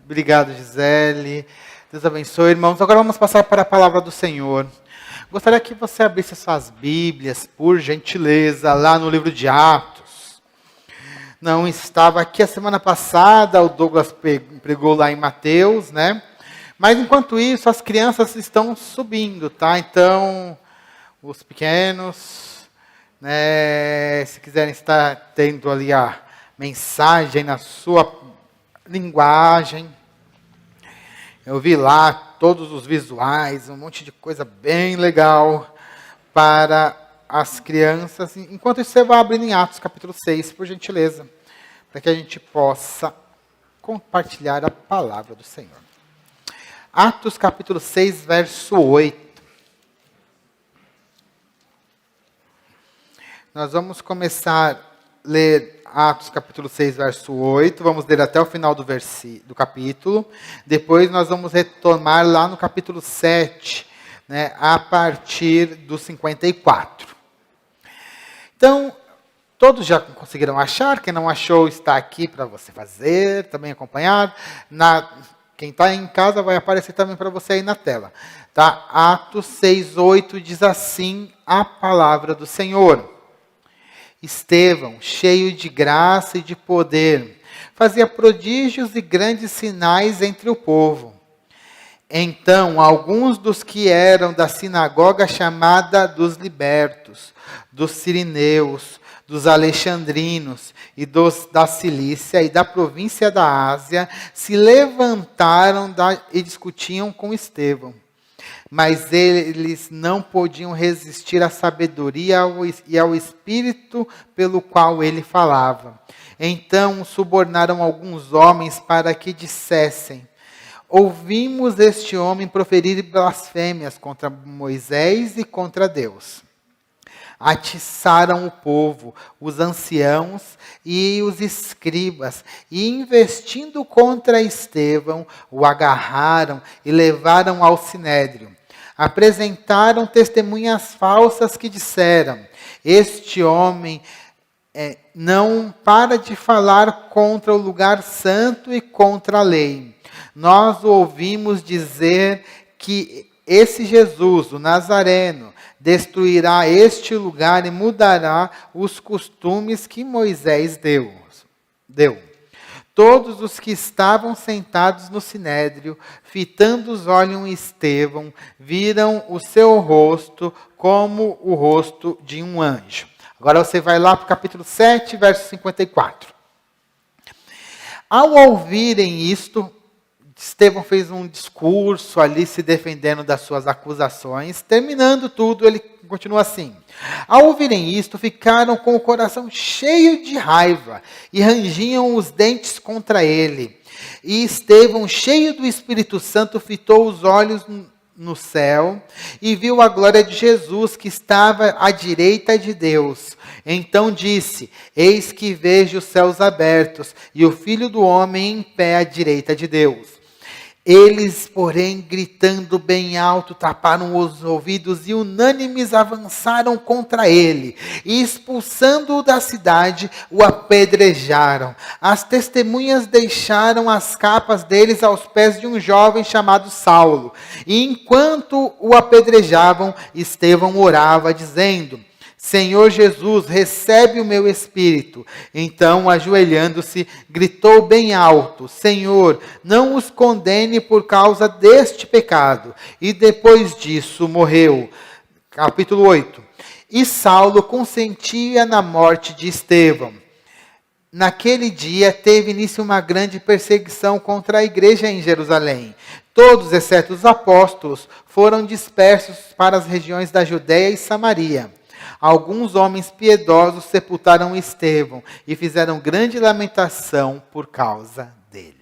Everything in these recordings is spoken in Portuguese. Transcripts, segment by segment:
Obrigado, Gisele. Deus abençoe, irmãos. Agora vamos passar para a palavra do Senhor. Gostaria que você abrisse suas Bíblias, por gentileza, lá no livro de Atos. Não estava aqui a semana passada, o Douglas pregou lá em Mateus, né? Mas enquanto isso, as crianças estão subindo, tá? Então, os pequenos, né? Se quiserem estar tendo ali a mensagem na sua linguagem. Eu vi lá todos os visuais, um monte de coisa bem legal para as crianças. Enquanto isso, você vai abrindo em Atos capítulo 6, por gentileza, para que a gente possa compartilhar a palavra do Senhor. Atos capítulo 6, verso 8. Nós vamos começar a ler Atos capítulo 6, verso 8. Vamos ler até o final do capítulo. Depois nós vamos retomar lá no capítulo 7, né, a partir do 54. Então, todos já conseguiram achar? Quem não achou está aqui para você fazer, também acompanhar. Quem está em casa vai aparecer também para você aí na tela. Tá? Atos 6, 8 diz assim a palavra do Senhor. Estevão, cheio de graça e de poder, fazia prodígios e grandes sinais entre o povo. Então, alguns dos que eram da sinagoga chamada dos libertos, dos sirineus, dos alexandrinos e da Cilícia e da província da Ásia, se levantaram e discutiam com Estevão. Mas eles não podiam resistir à sabedoria e ao espírito pelo qual ele falava. Então subornaram alguns homens para que dissessem: ouvimos este homem proferir blasfêmias contra Moisés e contra Deus. Atiçaram o povo, os anciãos e os escribas, e investindo contra Estevão, o agarraram e levaram ao sinédrio. Apresentaram testemunhas falsas que disseram: este homem não para de falar contra o lugar santo e contra a lei. Nós o ouvimos dizer que esse Jesus, o Nazareno, destruirá este lugar e mudará os costumes que Moisés deu. Todos os que estavam sentados no sinédrio, fitando os olhos em Estevão, viram o seu rosto como o rosto de um anjo. Agora você vai lá para o capítulo 7, verso 54. Ao ouvirem isto, Estevão fez um discurso ali se defendendo das suas acusações. Terminando tudo, ele continua assim: ao ouvirem isto, ficaram com o coração cheio de raiva e rangiam os dentes contra ele. E Estevão, cheio do Espírito Santo, fitou os olhos no céu e viu a glória de Jesus que estava à direita de Deus. Então disse: eis que vejo os céus abertos e o Filho do Homem em pé à direita de Deus. Eles, porém, gritando bem alto, taparam os ouvidos e unânimes avançaram contra ele. E expulsando-o da cidade, o apedrejaram. As testemunhas deixaram as capas deles aos pés de um jovem chamado Saulo. E enquanto o apedrejavam, Estevão orava, dizendo: Senhor Jesus, recebe o meu espírito. Então, ajoelhando-se, gritou bem alto: Senhor, não os condene por causa deste pecado. E depois disso morreu. Capítulo 8. E Saulo consentia na morte de Estevão. Naquele dia teve início uma grande perseguição contra a igreja em Jerusalém. Todos, exceto os apóstolos, foram dispersos para as regiões da Judéia e Samaria. Alguns homens piedosos sepultaram Estevão e fizeram grande lamentação por causa dele.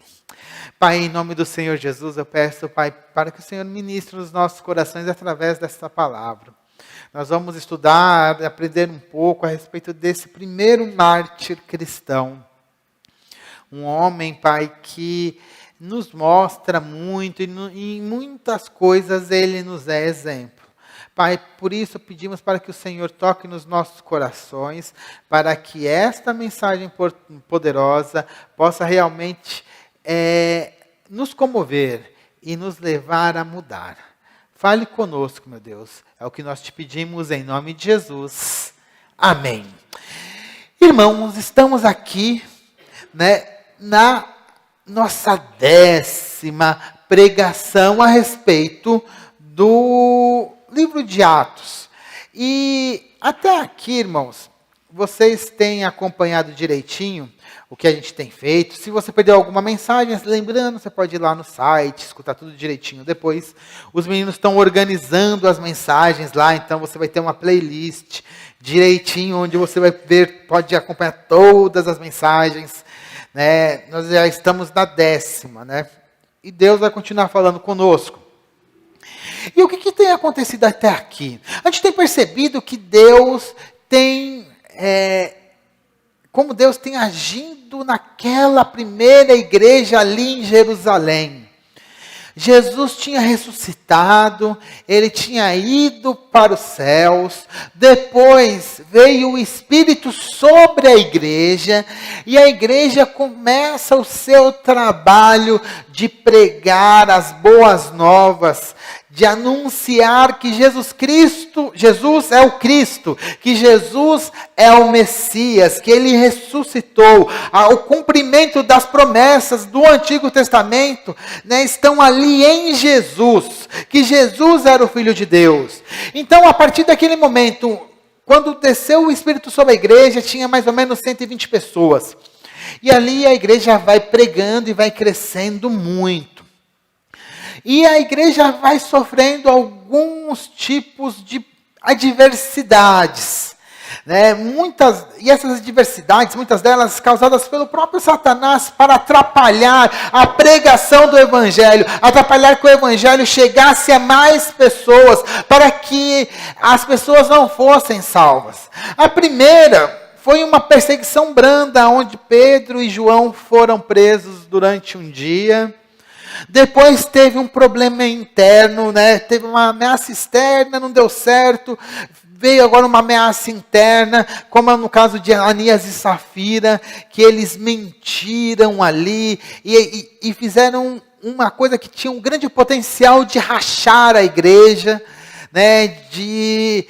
Pai, em nome do Senhor Jesus, eu peço, Pai, para que o Senhor ministre nos nossos corações através desta palavra. Nós vamos estudar, aprender um pouco a respeito desse primeiro mártir cristão. Um homem, Pai, que nos mostra muito e em muitas coisas ele nos é exemplo. Pai, por isso pedimos para que o Senhor toque nos nossos corações, para que esta mensagem poderosa possa realmente nos nos comover e nos levar a mudar. Fale conosco, meu Deus. É o que nós te pedimos em nome de Jesus. Amém. Irmãos, estamos aqui, na nossa 10ª pregação a respeito do livro de Atos. E até aqui, irmãos, vocês têm acompanhado direitinho o que a gente tem feito. Se você perdeu alguma mensagem, lembrando, você pode ir lá no site, escutar tudo direitinho depois. Os meninos estão organizando as mensagens lá, então você vai ter uma playlist direitinho, onde você vai ver, pode acompanhar todas as mensagens. Nós já estamos na 10ª, e Deus vai continuar falando conosco. E o que tem acontecido até aqui? A gente tem percebido que Deus tem, como Deus tem agindo naquela primeira igreja ali em Jerusalém. Jesus tinha ressuscitado, ele tinha ido para os céus, depois veio o Espírito sobre a igreja, e a igreja começa o seu trabalho de pregar as boas novas, de anunciar que Jesus é o Cristo, que Jesus é o Messias, que ele ressuscitou. O cumprimento das promessas do Antigo Testamento, estão ali em Jesus, que Jesus era o Filho de Deus. Então, a partir daquele momento, quando desceu o Espírito sobre a igreja, tinha mais ou menos 120 pessoas. E ali a igreja vai pregando e vai crescendo muito. E a igreja vai sofrendo alguns tipos de adversidades. E essas adversidades, muitas delas causadas pelo próprio Satanás, para atrapalhar a pregação do Evangelho, atrapalhar que o Evangelho chegasse a mais pessoas, para que as pessoas não fossem salvas. A primeira foi uma perseguição branda, onde Pedro e João foram presos durante um dia. Depois teve um problema interno, teve uma ameaça externa, não deu certo. Veio agora uma ameaça interna, como no caso de Ananias e Safira, que eles mentiram ali e fizeram uma coisa que tinha um grande potencial de rachar a igreja, de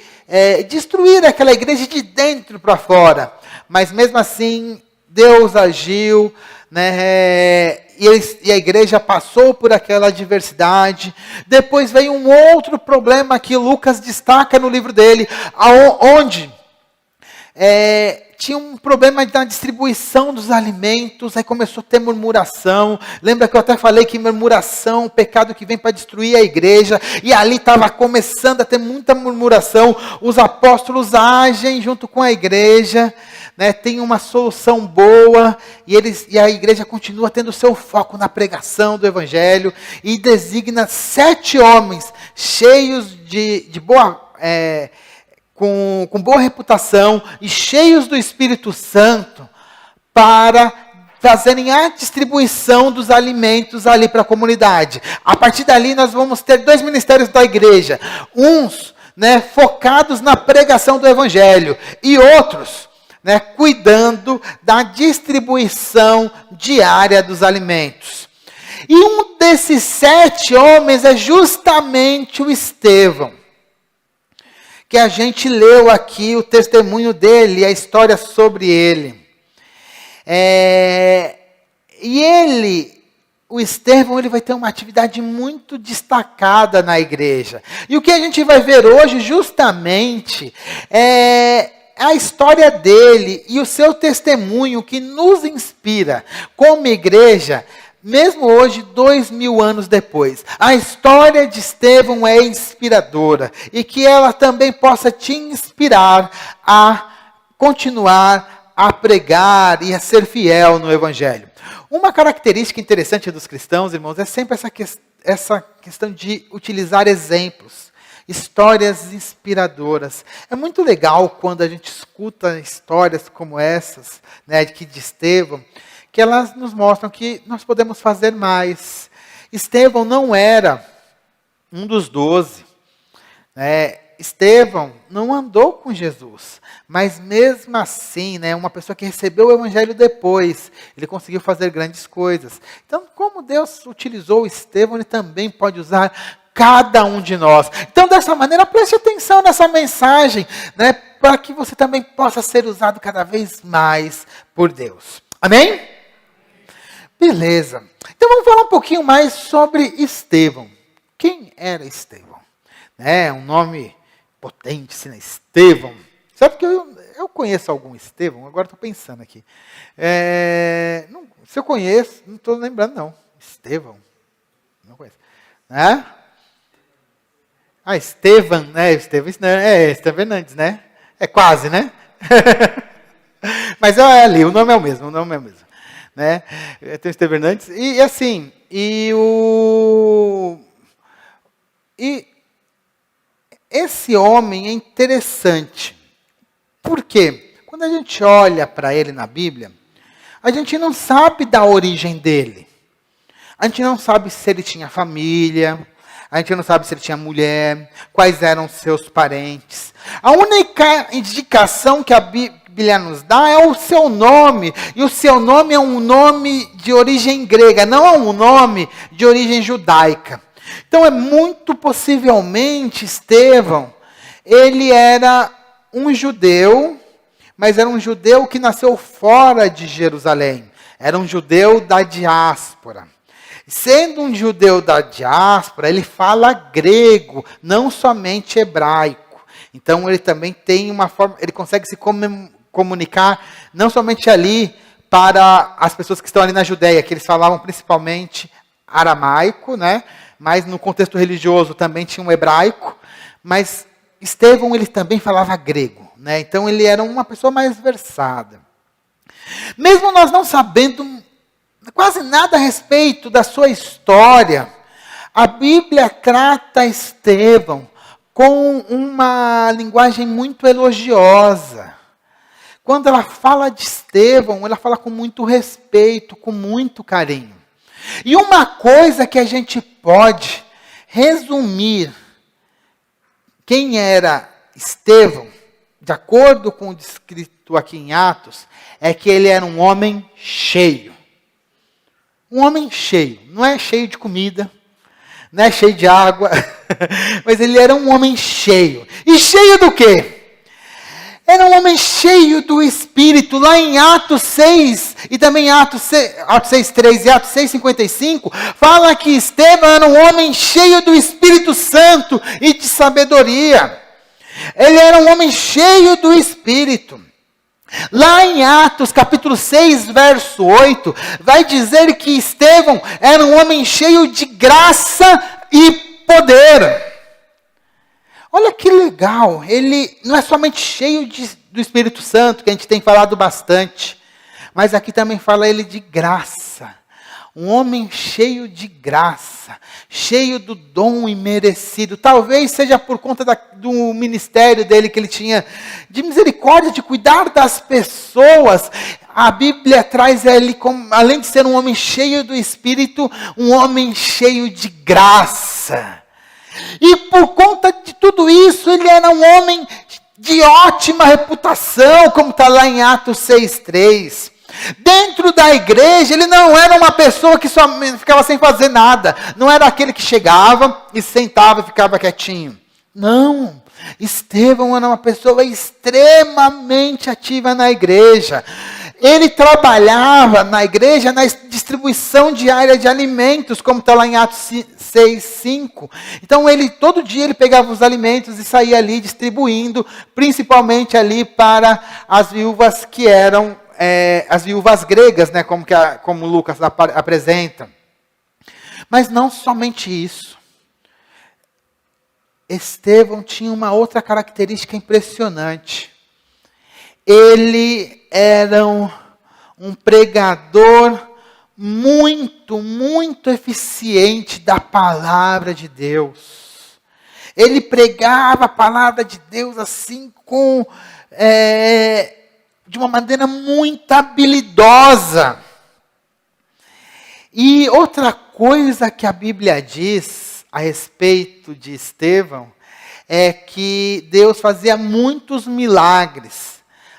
destruir aquela igreja de dentro para fora. Mas mesmo assim, Deus agiu, e a igreja passou por aquela adversidade. Depois veio um outro problema que Lucas destaca no livro dele, onde tinha um problema na distribuição dos alimentos, aí começou a ter murmuração. Lembra que eu até falei que murmuração, pecado que vem para destruir a igreja, e ali estava começando a ter muita murmuração. Os apóstolos agem junto com a igreja, tem uma solução boa, e a igreja continua tendo seu foco na pregação do Evangelho, e designa 7 homens cheios de boa, com boa reputação e cheios do Espírito Santo, para fazerem a distribuição dos alimentos ali para a comunidade. A partir dali nós vamos ter 2 ministérios da igreja, uns focados na pregação do Evangelho, e outros cuidando da distribuição diária dos alimentos. E um desses 7 homens é justamente o Estevão, que a gente leu aqui o testemunho dele, a história sobre ele. O Estevão, ele vai ter uma atividade muito destacada na igreja. E o que a gente vai ver hoje justamente é a história dele e o seu testemunho, que nos inspira como igreja, mesmo hoje, 2000 anos depois. A história de Estevão é inspiradora, e que ela também possa te inspirar a continuar a pregar e a ser fiel no Evangelho. Uma característica interessante dos cristãos, irmãos, é sempre essa questão de utilizar exemplos, histórias inspiradoras. É muito legal quando a gente escuta histórias como essas, de Estevão, que elas nos mostram que nós podemos fazer mais. Estevão não era um dos 12. Estevão não andou com Jesus, mas mesmo assim, né, uma pessoa que recebeu o evangelho depois, ele conseguiu fazer grandes coisas. Então, como Deus utilizou Estevão, ele também pode usar cada um de nós. Então, dessa maneira, preste atenção nessa mensagem, né, para que você também possa ser usado cada vez mais por Deus. Amém? Beleza. Então, vamos falar um pouquinho mais sobre Estevão. Quem era Estevão? Um nome potente, assim, né? Estevão. Sabe que eu conheço algum Estevão? Agora estou pensando aqui. Se eu conheço, não estou lembrando, não. Estevão? Não conheço. Estevam, né? Estevão Fernandes, né? É quase, né? Mas é ali, o nome é o mesmo, né? Tem o Estevão Fernandes. E assim, esse homem é interessante. Por quê? Quando a gente olha para ele na Bíblia, a gente não sabe da origem dele. A gente não sabe se ele tinha família, a gente não sabe se ele tinha mulher, quais eram seus parentes. A única indicação que a Bíblia nos dá é o seu nome. E o seu nome é um nome de origem grega, não é um nome de origem judaica. Então, muito possivelmente, Estevão, ele era um judeu, mas era um judeu que nasceu fora de Jerusalém. Era um judeu da diáspora. Sendo um judeu da diáspora, ele fala grego, não somente hebraico. Então, ele também tem uma forma, ele consegue se comunicar, não somente ali para as pessoas que estão ali na Judéia, que eles falavam principalmente aramaico, né? Mas no contexto religioso também tinha um hebraico, mas Estevão ele também falava grego, né? Então ele era uma pessoa mais versada. Mesmo nós não sabendo quase nada a respeito da sua história, a Bíblia trata Estevão com uma linguagem muito elogiosa. Quando ela fala de Estevão, ela fala com muito respeito, com muito carinho. E uma coisa que a gente pode resumir quem era Estevão, de acordo com o descrito aqui em Atos, é que ele era um homem cheio. Um homem cheio, não é cheio de comida, não é cheio de água, mas ele era um homem cheio. E cheio do quê? Era um homem cheio do Espírito. Lá em Atos 6, e também Atos 6:3 e Atos 6:55, fala que Estevão era um homem cheio do Espírito Santo e de sabedoria. Ele era um homem cheio do Espírito. Lá em Atos capítulo 6, verso 8, vai dizer que Estevão era um homem cheio de graça e poder. Olha que legal, ele não é somente cheio do Espírito Santo, que a gente tem falado bastante, mas aqui também fala ele de graça. Um homem cheio de graça, cheio do dom imerecido. Talvez seja por conta do ministério dele que ele tinha de misericórdia, de cuidar das pessoas. A Bíblia traz ele, como, além de ser um homem cheio do Espírito, um homem cheio de graça. E por conta de tudo isso, ele era um homem de ótima reputação, como está lá em Atos 6:3. Dentro da igreja, ele não era uma pessoa que só ficava sem fazer nada. Não era aquele que chegava e sentava e ficava quietinho. Não. Estevão era uma pessoa extremamente ativa na igreja. Ele trabalhava na igreja na distribuição diária de alimentos, como está lá em Atos 6:5. Então, todo dia ele pegava os alimentos e saía ali distribuindo, principalmente ali para as viúvas que eram as viúvas gregas, né, como Lucas apresenta. Mas não somente isso. Estevão tinha uma outra característica impressionante. Ele era um pregador muito, muito eficiente da palavra de Deus. Ele pregava a palavra de Deus assim de uma maneira muito habilidosa. E outra coisa que a Bíblia diz a respeito de Estevão é que Deus fazia muitos milagres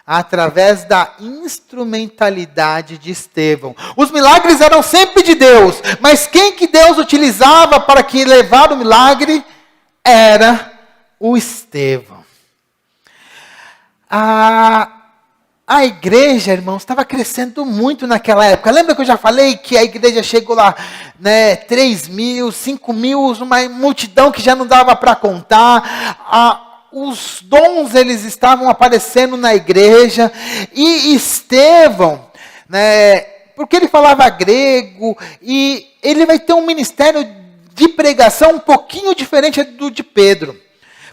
através da instrumentalidade de Estevão. Os milagres eram sempre de Deus, mas quem que Deus utilizava para que levar o milagre era o Estevão. A igreja, irmãos, estava crescendo muito naquela época. Lembra que eu já falei que a igreja chegou lá, 3 mil, 5 mil, uma multidão que já não dava para contar. Os dons, eles estavam aparecendo na igreja. E Estevão, porque ele falava grego, e ele vai ter um ministério de pregação um pouquinho diferente do de Pedro.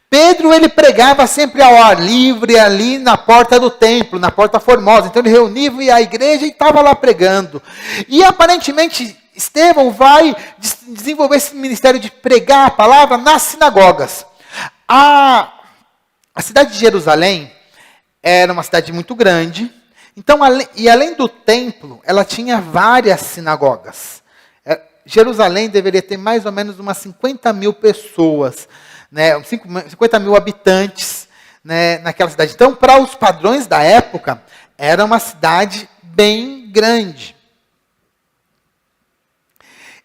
Pedro, ele pregava sempre ao ar livre, ali na porta do templo, na porta formosa. Então ele reunia a igreja e estava lá pregando. E aparentemente, Estevão vai desenvolver esse ministério de pregar a palavra nas sinagogas. A cidade de Jerusalém era uma cidade muito grande. Então, e além do templo, ela tinha várias sinagogas. Jerusalém deveria ter mais ou menos umas 50 mil pessoas, 50 mil habitantes, naquela cidade. Então, para os padrões da época, era uma cidade bem grande.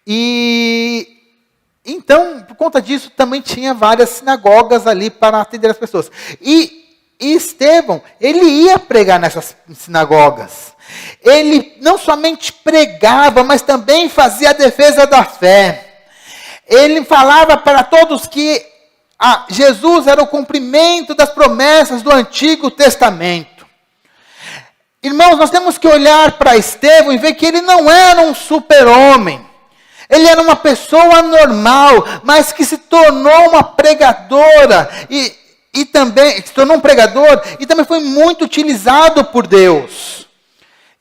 E então, por conta disso, também tinha várias sinagogas ali para atender as pessoas. E Estevão, ele ia pregar nessas sinagogas. Ele não somente pregava, mas também fazia a defesa da fé. Ele falava para todos que Jesus era o cumprimento das promessas do Antigo Testamento. Irmãos, nós temos que olhar para Estevão e ver que ele não era um super-homem. Ele era uma pessoa normal, mas que se tornou uma pregadora e também se tornou um pregador e também foi muito utilizado por Deus.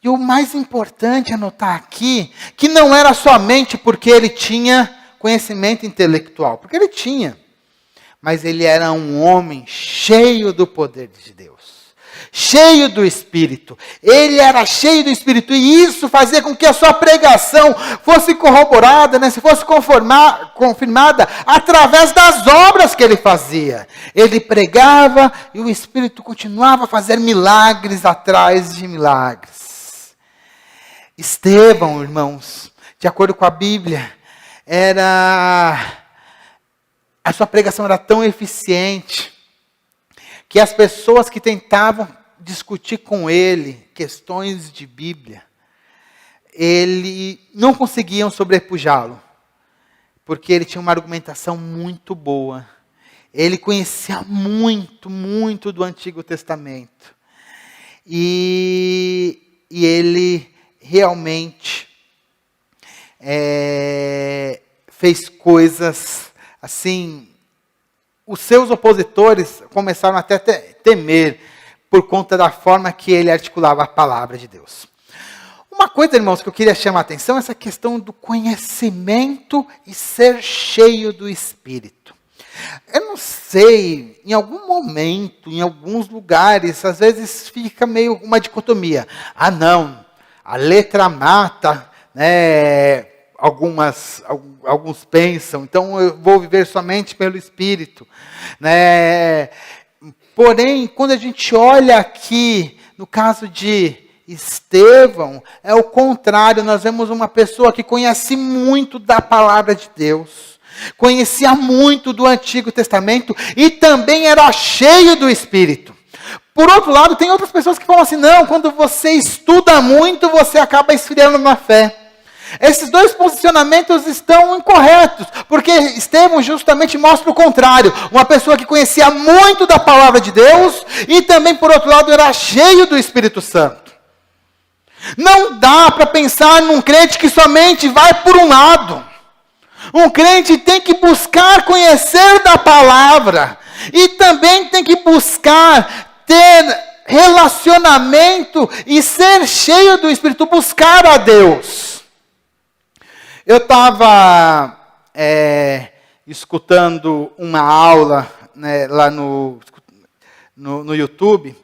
E o mais importante é notar aqui que não era somente porque ele tinha conhecimento intelectual, porque ele tinha. Mas ele era um homem cheio do poder de Deus, cheio do Espírito. Ele era cheio do Espírito e isso fazia com que a sua pregação fosse corroborada, se fosse confirmada através das obras que ele fazia. Ele pregava e o Espírito continuava a fazer milagres atrás de milagres. Estevão, irmãos, de acordo com a Bíblia, a sua pregação era tão eficiente que as pessoas que tentavam discutir com ele questões de Bíblia, ele não conseguiam sobrepujá-lo, porque ele tinha uma argumentação muito boa. Ele conhecia muito, muito do Antigo Testamento. E ele realmente fez coisas assim, os seus opositores começaram até a temer por conta da forma que ele articulava a palavra de Deus. Uma coisa, irmãos, que eu queria chamar a atenção é essa questão do conhecimento e ser cheio do Espírito. Eu não sei, em algum momento, em alguns lugares, às vezes fica meio uma dicotomia. Não, a letra mata, alguns pensam, então eu vou viver somente pelo Espírito. Porém, quando a gente olha aqui, no caso de Estevão, é o contrário. Nós vemos uma pessoa que conhece muito da palavra de Deus, conhecia muito do Antigo Testamento e também era cheio do Espírito. Por outro lado, tem outras pessoas que falam assim, não, quando você estuda muito, você acaba esfriando na fé. Esses dois posicionamentos estão incorretos, porque Estevão justamente mostra o contrário. Uma pessoa que conhecia muito da palavra de Deus e também, por outro lado, era cheio do Espírito Santo. Não dá para pensar num crente que somente vai por um lado. Um crente tem que buscar conhecer da palavra e também tem que buscar ter relacionamento e ser cheio do Espírito, buscar a Deus. Eu estava escutando uma aula lá no YouTube,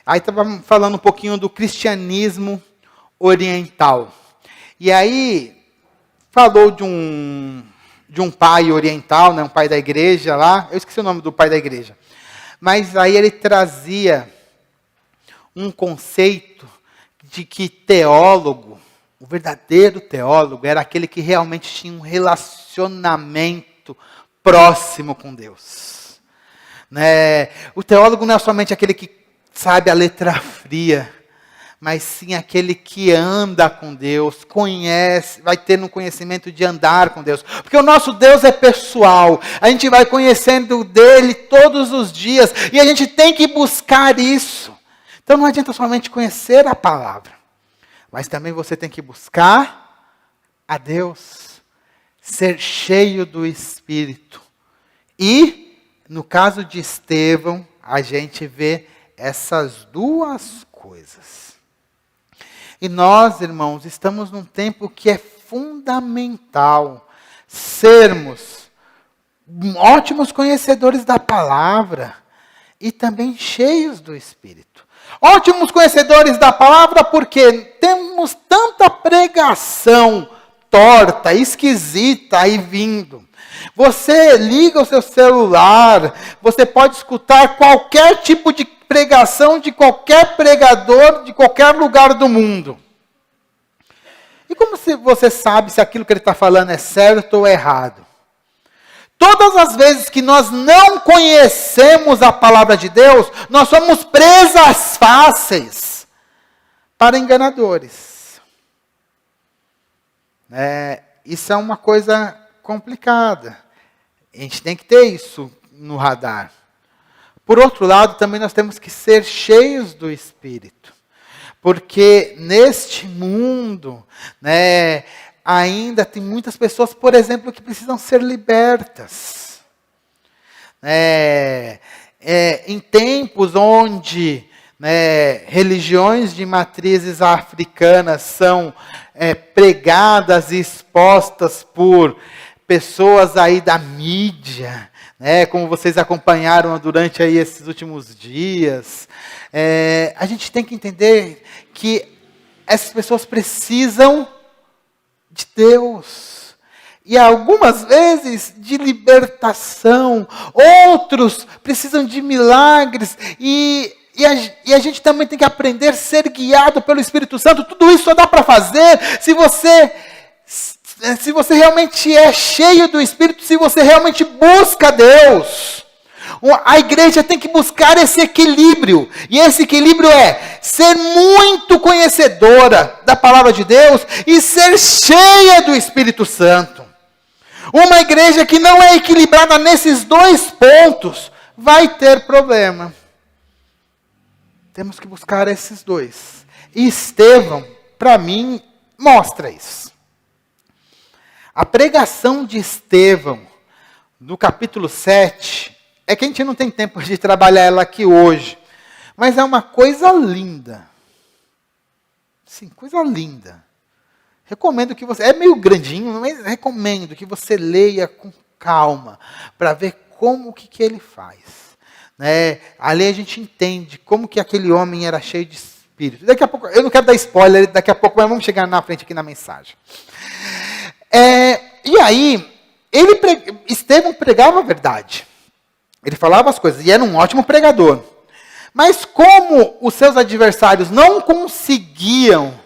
aí estava falando um pouquinho do cristianismo oriental. E aí falou de de um pai oriental, né, um pai da igreja lá. Eu esqueci o nome do pai da igreja. Mas aí ele trazia um conceito de que teólogo, o verdadeiro teólogo, era aquele que realmente tinha um relacionamento próximo com Deus. Né? O teólogo não é somente aquele que sabe a letra fria, mas sim aquele que anda com Deus, conhece, vai ter um conhecimento de andar com Deus. Porque o nosso Deus é pessoal, a gente vai conhecendo dele todos os dias, e a gente tem que buscar isso. Então não adianta somente conhecer a palavra, mas também você tem que buscar a Deus, ser cheio do Espírito. E, no caso de Estevão, a gente vê essas duas coisas. E nós, irmãos, estamos num tempo que é fundamental sermos ótimos conhecedores da palavra e também cheios do Espírito. Ótimos conhecedores da palavra porque temos tanta pregação torta, esquisita aí vindo. Você liga o seu celular, você pode escutar qualquer tipo de pregação de qualquer pregador de qualquer lugar do mundo. E como você sabe se aquilo que ele está falando é certo ou errado? Todas as vezes que nós não conhecemos a palavra de Deus, nós somos presas fáceis para enganadores. Isso é uma coisa complicada. A gente tem que ter isso no radar. Por outro lado, também nós temos que ser cheios do Espírito. Porque neste mundo, ainda tem muitas pessoas, por exemplo, que precisam ser libertas. Em tempos onde religiões de matrizes africanas são pregadas e expostas por pessoas aí da mídia, como vocês acompanharam durante aí esses últimos dias, a gente tem que entender que essas pessoas precisam de Deus. E algumas vezes de libertação, outros precisam de milagres, e a gente também tem que aprender a ser guiado pelo Espírito Santo. Tudo isso só dá para fazer se você realmente é cheio do Espírito, se você realmente busca Deus. A igreja tem que buscar esse equilíbrio. E esse equilíbrio é ser muito conhecedora da palavra de Deus e ser cheia do Espírito Santo. Uma igreja que não é equilibrada nesses dois pontos vai ter problema. Temos que buscar esses dois. E Estevão, para mim, mostra isso. A pregação de Estevão, no capítulo 7, é que a gente não tem tempo de trabalhar ela aqui hoje, mas é uma coisa linda. Sim, coisa linda. Recomendo que você, é meio grandinho, mas recomendo que você leia com calma, para ver como que ele faz. Ali a gente entende como que aquele homem era cheio de Espírito. Daqui a pouco, eu não quero dar spoiler daqui a pouco, mas vamos chegar na frente aqui na mensagem. E aí, Estevão pregava a verdade. Ele falava as coisas, e era um ótimo pregador. Mas como os seus adversários não conseguiam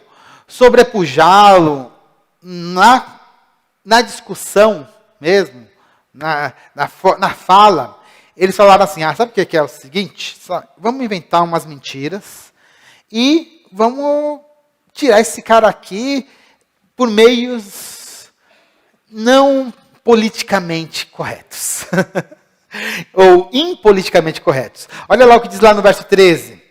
sobrepujá-lo na discussão mesmo, na fala, eles falaram assim, sabe o que é o seguinte? Vamos inventar umas mentiras e vamos tirar esse cara aqui por meios não politicamente corretos. Ou impoliticamente corretos. Olha lá o que diz lá no verso 13.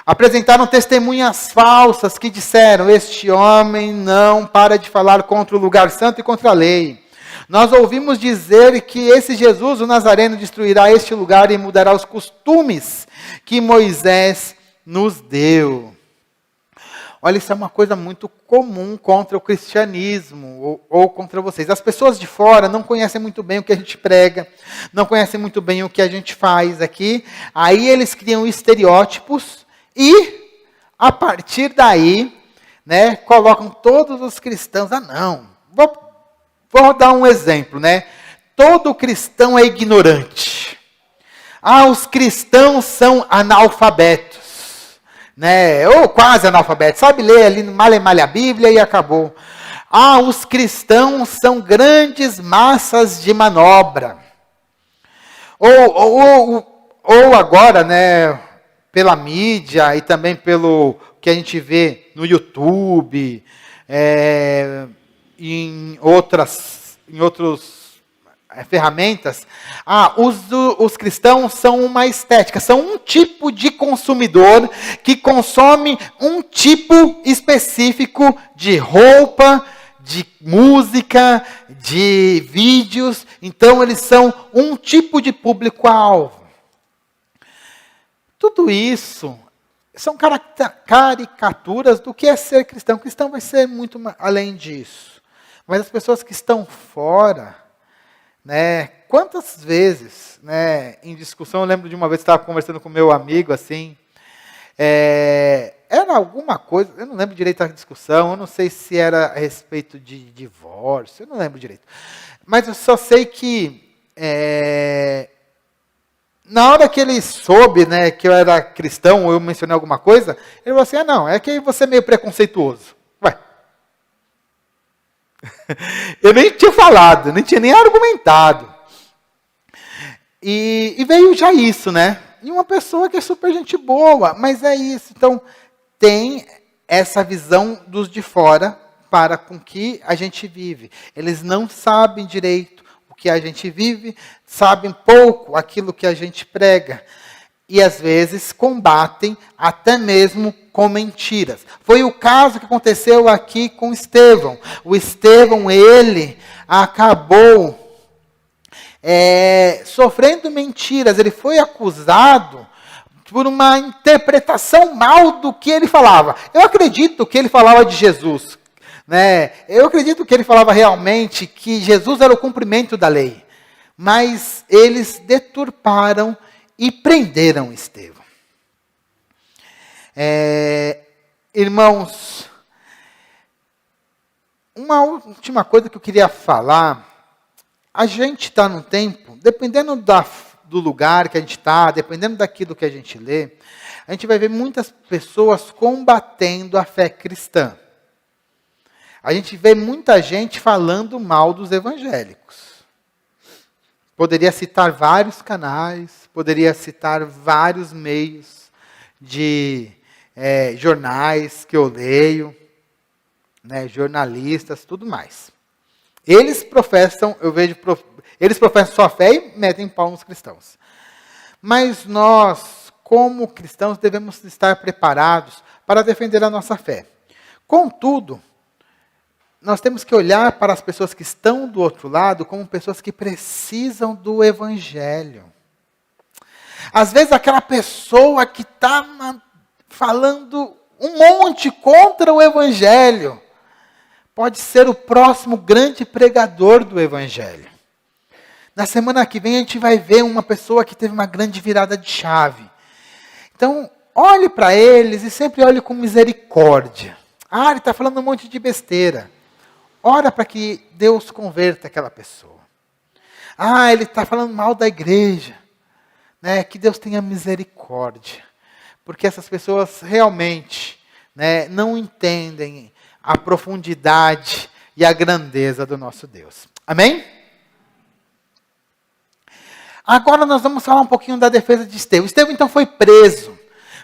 Apresentaram testemunhas falsas que disseram, este homem não para de falar contra o lugar santo e contra a lei. Nós ouvimos dizer que esse Jesus, o Nazareno, destruirá este lugar e mudará os costumes que Moisés nos deu. Olha, isso é uma coisa muito comum contra o cristianismo, ou contra vocês. As pessoas de fora não conhecem muito bem o que a gente prega, não conhecem muito bem o que a gente faz aqui. Aí eles criam estereótipos e, a partir daí, colocam todos os cristãos. Vou dar um exemplo, todo cristão é ignorante. Os cristãos são analfabetos, né? Ou quase analfabetos, sabe ler ali, malha a Bíblia e acabou. Os cristãos são grandes massas de manobra. Ou agora, né, pela mídia e também pelo que a gente vê no YouTube, em outras ferramentas, os cristãos são uma estética, são um tipo de consumidor que consome um tipo específico de roupa, de música, de vídeos. Então eles são um tipo de público-alvo. Tudo isso são caricaturas do que é ser cristão. Cristão vai ser muito além disso. Mas as pessoas que estão fora, né, quantas vezes, né, em discussão, eu lembro de uma vez que estava conversando com meu amigo, assim, era alguma coisa, eu não lembro direito da discussão, eu não sei se era a respeito de divórcio, eu não lembro direito. Mas eu só sei que, na hora que ele soube, né, que eu era cristão, ou eu mencionei alguma coisa, ele falou assim, não, é que você é meio preconceituoso. Ué. Eu nem tinha falado, nem tinha nem argumentado. E veio já isso, né? E uma pessoa que é super gente boa, mas é isso. Então, tem essa visão dos de fora para com que a gente vive. Eles não sabem direito o que a gente vive, sabem pouco aquilo que a gente prega. E, às vezes, combatem até mesmo com mentiras. Foi o caso que aconteceu aqui com Estevão. O Estevão, ele acabou sofrendo mentiras. Ele foi acusado por uma interpretação mal do que ele falava. Eu acredito que ele falava de Jesus, né? Eu acredito que ele falava realmente que Jesus era o cumprimento da lei. Mas eles deturparam e prenderam Estevão. Irmãos, uma última coisa que eu queria falar. A gente está num tempo, dependendo do lugar que a gente está, dependendo daquilo que a gente lê, a gente vai ver muitas pessoas combatendo a fé cristã. A gente vê muita gente falando mal dos evangélicos. Poderia citar vários canais, poderia citar vários meios de jornais que eu leio, né, jornalistas, tudo mais. Eles professam sua fé e metem pau nos cristãos. Mas nós, como cristãos, devemos estar preparados para defender a nossa fé. Contudo, nós temos que olhar para as pessoas que estão do outro lado como pessoas que precisam do evangelho. Às vezes aquela pessoa que está falando um monte contra o evangelho pode ser o próximo grande pregador do evangelho. Na semana que vem a gente vai ver uma pessoa que teve uma grande virada de chave. Então, olhe para eles e sempre olhe com misericórdia. Ele está falando um monte de besteira. Ora para que Deus converta aquela pessoa. Ele está falando mal da igreja. Né? Que Deus tenha misericórdia. Porque essas pessoas realmente, né, não entendem a profundidade e a grandeza do nosso Deus. Amém? Agora nós vamos falar um pouquinho da defesa de Estevão. Estevão então foi preso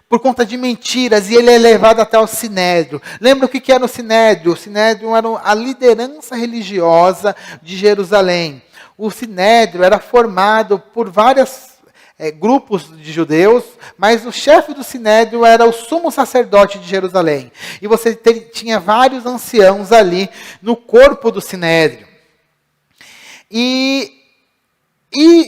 por conta de mentiras e ele é levado até o Sinédrio. Lembra o que era o Sinédrio? O Sinédrio era a liderança religiosa de Jerusalém. O Sinédrio era formado por vários grupos de judeus, mas o chefe do Sinédrio era o sumo sacerdote de Jerusalém. E você tinha vários anciãos ali no corpo do Sinédrio. E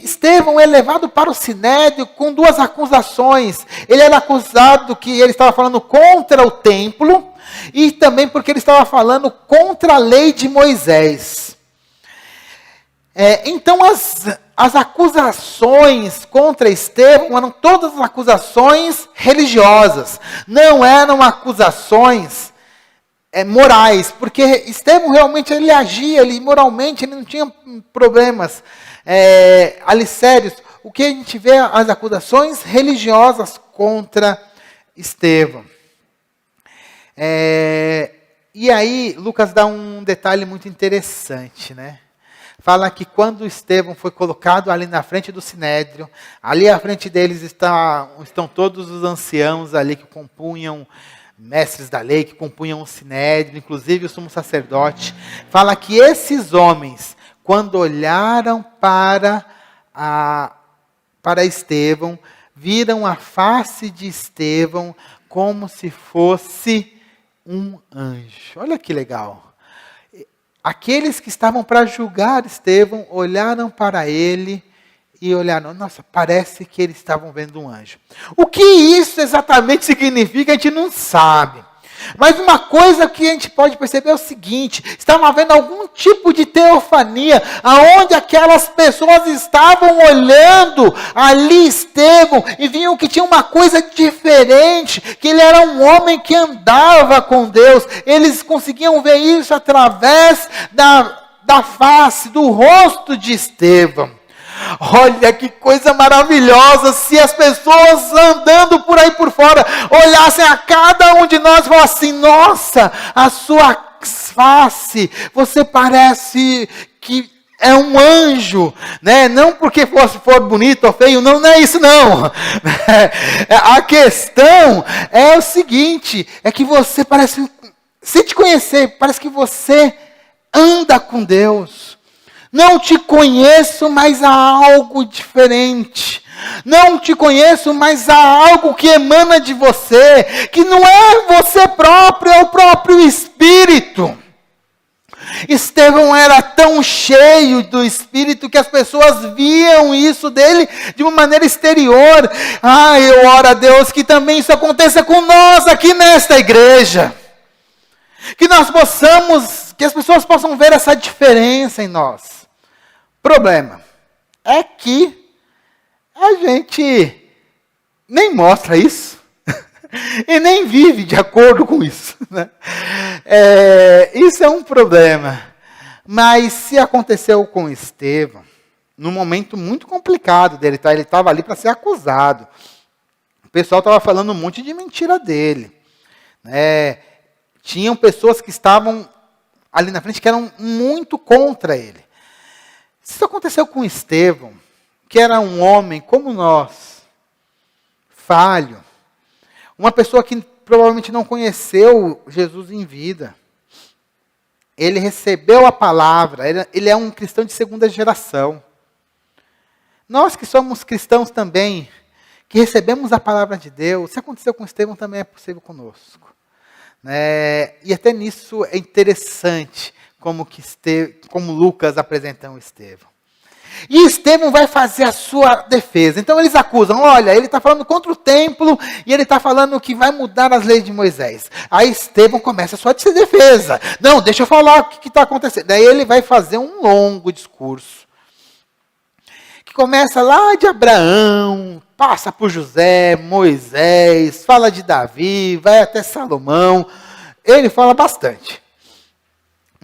Estevão é levado para o Sinédrio com duas acusações. Ele era acusado que ele estava falando contra o templo e também porque ele estava falando contra a lei de Moisés. Então as acusações contra Estevão eram todas acusações religiosas. Não eram acusações morais, porque Estevão realmente ele agia, moralmente ele não tinha problemas Alicérios, o que a gente vê? As acusações religiosas contra Estevão. E aí, Lucas dá um detalhe muito interessante, né? Fala que quando Estevão foi colocado ali na frente do Sinédrio, ali à frente deles estão todos os anciãos ali que compunham, mestres da lei, que compunham o Sinédrio, inclusive o sumo sacerdote. Fala que esses homens, quando olharam para Estevão, viram a face de Estevão como se fosse um anjo. Olha que legal. Aqueles que estavam para julgar Estevão olharam para ele e olharam, nossa, parece que eles estavam vendo um anjo. O que isso exatamente significa, a gente não sabe. Mas uma coisa que a gente pode perceber é o seguinte, estava havendo algum tipo de teofania, aonde aquelas pessoas estavam olhando ali Estevão e viam que tinha uma coisa diferente, que ele era um homem que andava com Deus. Eles conseguiam ver isso através da face, do rosto de Estevão. Olha que coisa maravilhosa, se as pessoas andando por aí por fora, olhassem a cada um de nós e falassem, nossa, a sua face, você parece que é um anjo, né? Não porque for bonito ou feio, não é isso não. A questão é o seguinte, é que você parece, se te conhecer, parece que você anda com Deus. Não te conheço, mas há algo diferente. Não te conheço, mas há algo que emana de você, que não é você próprio, é o próprio Espírito. Estevão era tão cheio do Espírito que as pessoas viam isso dele de uma maneira exterior. Eu oro a Deus que também isso aconteça com nós aqui nesta igreja. Que nós possamos, que as pessoas possam ver essa diferença em nós. Problema é que a gente nem mostra isso e nem vive de acordo com isso. Né? Isso é um problema. Mas se aconteceu com Estevão, num momento muito complicado dele, tá? Ele estava ali para ser acusado. O pessoal estava falando um monte de mentira dele. Tinham pessoas que estavam ali na frente que eram muito contra ele. Isso aconteceu com Estevão, que era um homem como nós, falho, uma pessoa que provavelmente não conheceu Jesus em vida. Ele recebeu a palavra, ele é um cristão de segunda geração. Nós que somos cristãos também, que recebemos a palavra de Deus, se aconteceu com Estevão, também é possível conosco. E até nisso é interessante, como Lucas apresenta Estevão. E Estevão vai fazer a sua defesa. Então eles acusam, olha, ele está falando contra o templo e ele está falando que vai mudar as leis de Moisés. Aí Estevão começa a sua defesa. Não, deixa eu falar o que está acontecendo. Daí ele vai fazer um longo discurso. Que começa lá de Abraão, passa por José, Moisés, fala de Davi, vai até Salomão. Ele fala bastante.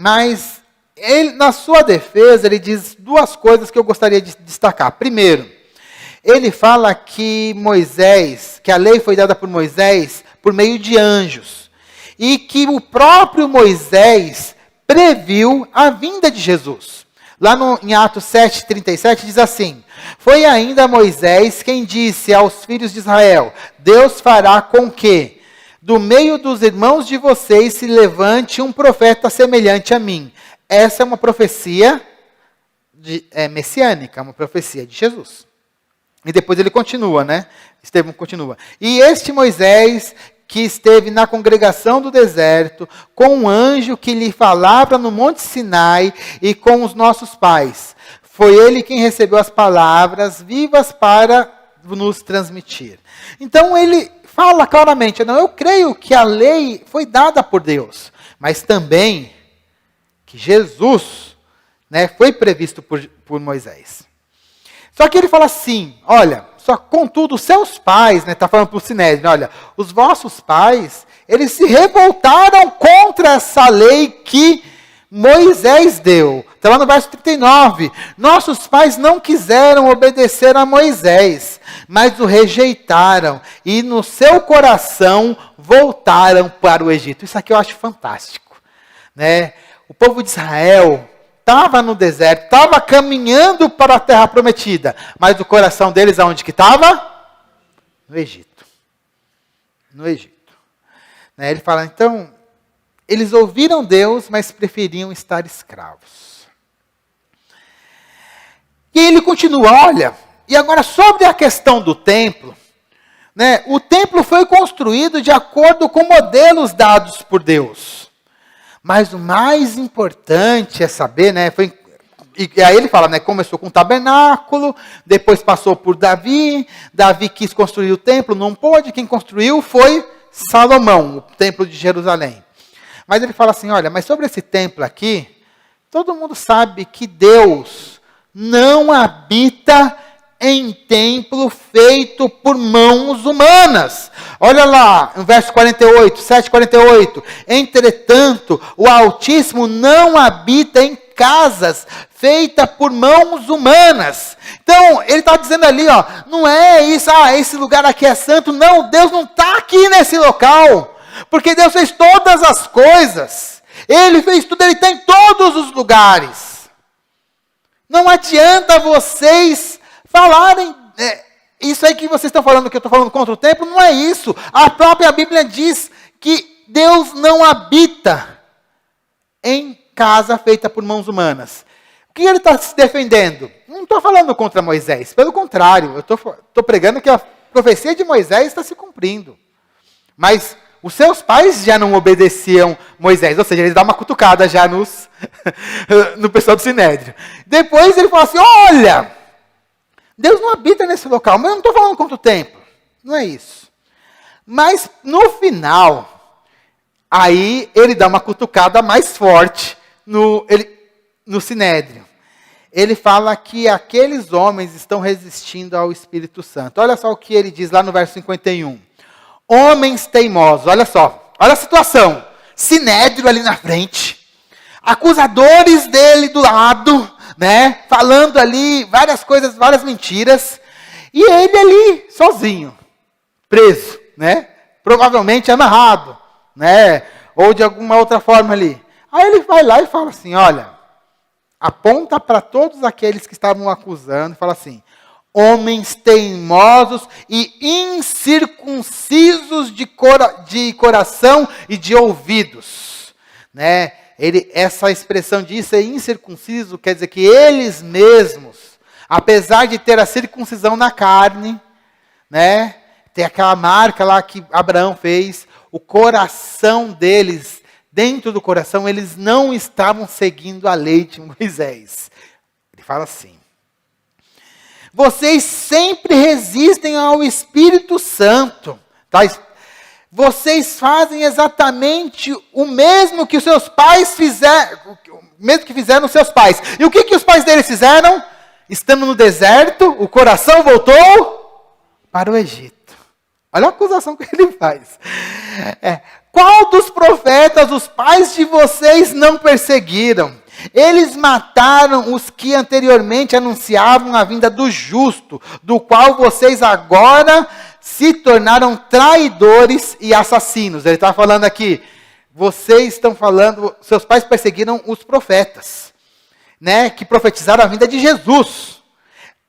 Mas ele, na sua defesa, ele diz duas coisas que eu gostaria de destacar. Primeiro, ele fala que que a lei foi dada por Moisés por meio de anjos. E que o próprio Moisés previu a vinda de Jesus. Lá em Atos 7:37 diz assim, foi ainda Moisés quem disse aos filhos de Israel, Deus fará com que do meio dos irmãos de vocês se levante um profeta semelhante a mim. Essa é uma profecia messiânica, uma profecia de Jesus. E depois ele continua, né? Estevão continua. E este Moisés, que esteve na congregação do deserto, com um anjo que lhe falava no Monte Sinai e com os nossos pais. Foi ele quem recebeu as palavras vivas para nos transmitir. Então ele fala claramente, não, eu creio que a lei foi dada por Deus, mas também que Jesus, foi previsto por Moisés. Só que ele fala assim, olha, contudo, os seus pais, está falando para o Sinédrio, olha, os vossos pais, eles se revoltaram contra essa lei que Moisés deu. Está lá no verso 39. Nossos pais não quiseram obedecer a Moisés, mas o rejeitaram. E no seu coração voltaram para o Egito. Isso aqui eu acho fantástico. Né? O povo de Israel estava no deserto, estava caminhando para a terra prometida. Mas o coração deles aonde que estava? No Egito. No Egito. Né? Ele fala, então... Eles ouviram Deus, mas preferiam estar escravos. E ele continua, olha, e agora sobre a questão do templo, né, o templo foi construído de acordo com modelos dados por Deus. Mas o mais importante é saber, né, e aí ele fala, né, começou com o tabernáculo, depois passou por Davi, Davi quis construir o templo, não pôde, quem construiu foi Salomão, o templo de Jerusalém. Mas ele fala assim, olha, mas sobre esse templo aqui, todo mundo sabe que Deus não habita em templo feito por mãos humanas. Olha lá, no verso 48, 7:48. Entretanto, o Altíssimo não habita em casas feitas por mãos humanas. Então, ele está dizendo ali, ó, não é isso, esse lugar aqui é santo. Não, Deus não está aqui nesse local. Porque Deus fez todas as coisas. Ele fez tudo, Ele está em todos os lugares. Não adianta vocês falarem, isso aí que vocês estão falando, que eu estou falando contra o templo, não é isso. A própria Bíblia diz que Deus não habita em casa feita por mãos humanas. O que ele está se defendendo? Não estou falando contra Moisés, pelo contrário, eu estou pregando que a profecia de Moisés está se cumprindo. Mas... os seus pais já não obedeciam Moisés, ou seja, eles dão uma cutucada já no pessoal do Sinédrio. Depois ele fala assim, olha, Deus não habita nesse local, mas eu não estou falando contra o templo, não é isso. Mas no final, aí ele dá uma cutucada mais forte no Sinédrio. Ele fala que aqueles homens estão resistindo ao Espírito Santo. Olha só o que ele diz lá no verso 51. Homens teimosos, olha só, olha a situação. Sinédrio ali na frente, acusadores dele do lado, né? Falando ali várias coisas, várias mentiras. E ele ali, sozinho, preso, né? Provavelmente amarrado, né? Ou de alguma outra forma ali. Aí ele vai lá e fala assim, olha, aponta para todos aqueles que estavam acusando, e fala assim, homens teimosos e incircuncisos de coração e de ouvidos. Né? Essa expressão de ser incircunciso quer dizer que eles mesmos, apesar de ter a circuncisão na carne, né, tem aquela marca lá que Abraão fez, o coração deles, dentro do coração, eles não estavam seguindo a lei de Moisés. Ele fala assim, vocês sempre resistem ao Espírito Santo. Tá? Vocês fazem exatamente o mesmo que os seus pais fizeram, o mesmo que fizeram os seus pais. E o que os pais deles fizeram? Estando no deserto, o coração voltou para o Egito. Olha a acusação que ele faz. Qual dos profetas os pais de vocês não perseguiram? Eles mataram os que anteriormente anunciavam a vinda do justo, do qual vocês agora se tornaram traidores e assassinos. Ele está falando aqui, vocês estão falando, seus pais perseguiram os profetas, né, que profetizaram a vinda de Jesus,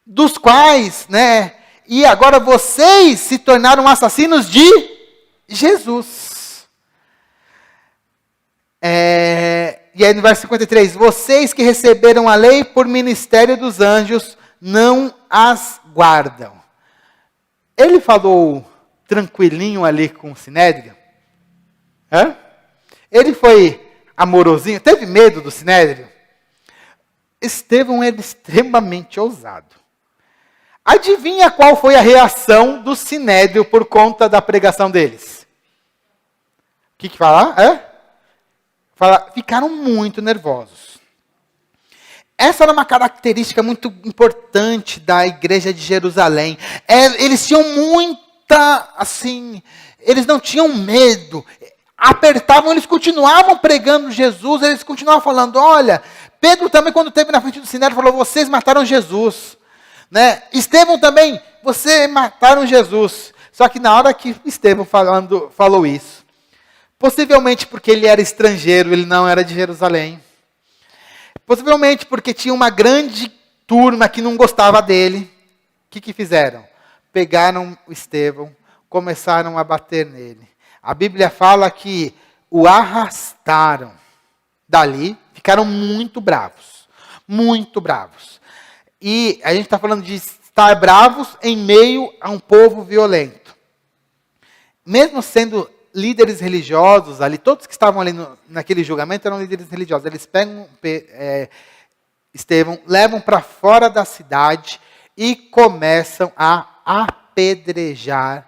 dos quais, né, e agora vocês se tornaram assassinos de Jesus. E aí no verso 53, vocês que receberam a lei por ministério dos anjos, não as guardam. Ele falou tranquilinho ali com o Sinédrio? Ele foi amorosinho? Teve medo do Sinédrio? Estevão era extremamente ousado. Adivinha qual foi a reação do Sinédrio por conta da pregação deles? O que fala? Ficaram muito nervosos. Essa era uma característica muito importante da igreja de Jerusalém. Eles tinham muita, assim, eles não tinham medo. apertavam, eles continuavam pregando Jesus, eles continuavam falando, olha, Pedro também quando esteve na frente do Sinédrio falou, vocês mataram Jesus. Né? Estevão também, vocês mataram Jesus. Só que na hora que Estevão falou isso, possivelmente porque ele era estrangeiro, ele não era de Jerusalém. Possivelmente porque tinha uma grande turma que não gostava dele. O que fizeram? Pegaram o Estevão, começaram a bater nele. A Bíblia fala que o arrastaram dali, ficaram muito bravos. Muito bravos. E a gente está falando de estar bravos em meio a um povo violento. Mesmo sendo líderes religiosos ali, todos que estavam ali naquele julgamento eram líderes religiosos. Eles pegam Estevão, levam para fora da cidade e começam a apedrejar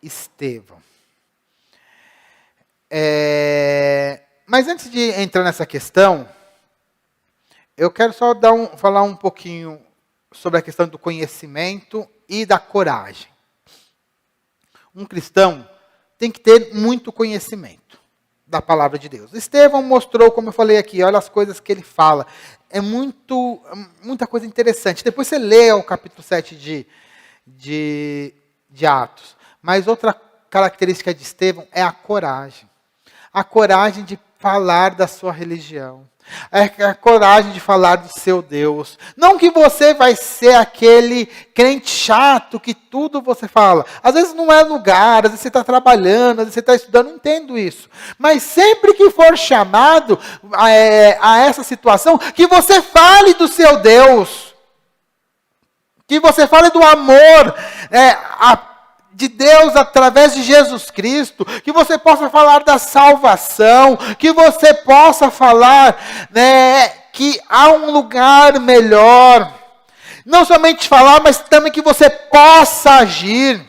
Estevão. Mas antes de entrar nessa questão, eu quero só falar um pouquinho sobre a questão do conhecimento e da coragem. Um cristão tem que ter muito conhecimento da palavra de Deus. Estevão mostrou, como eu falei aqui, olha as coisas que ele fala. É muita coisa interessante. Depois você lê o capítulo 7 de Atos. Mas outra característica de Estevão é a coragem. A coragem de falar da sua religião. A coragem de falar do seu Deus. Não que você vai ser aquele crente chato que tudo você fala. Às vezes não é lugar, às vezes você está trabalhando, às vezes você está estudando, não entendo isso. Mas sempre que for chamado a essa situação, que você fale do seu Deus. Que você fale do amor de Deus através de Jesus Cristo, que você possa falar da salvação, que você possa falar que há um lugar melhor. Não somente falar, mas também que você possa agir.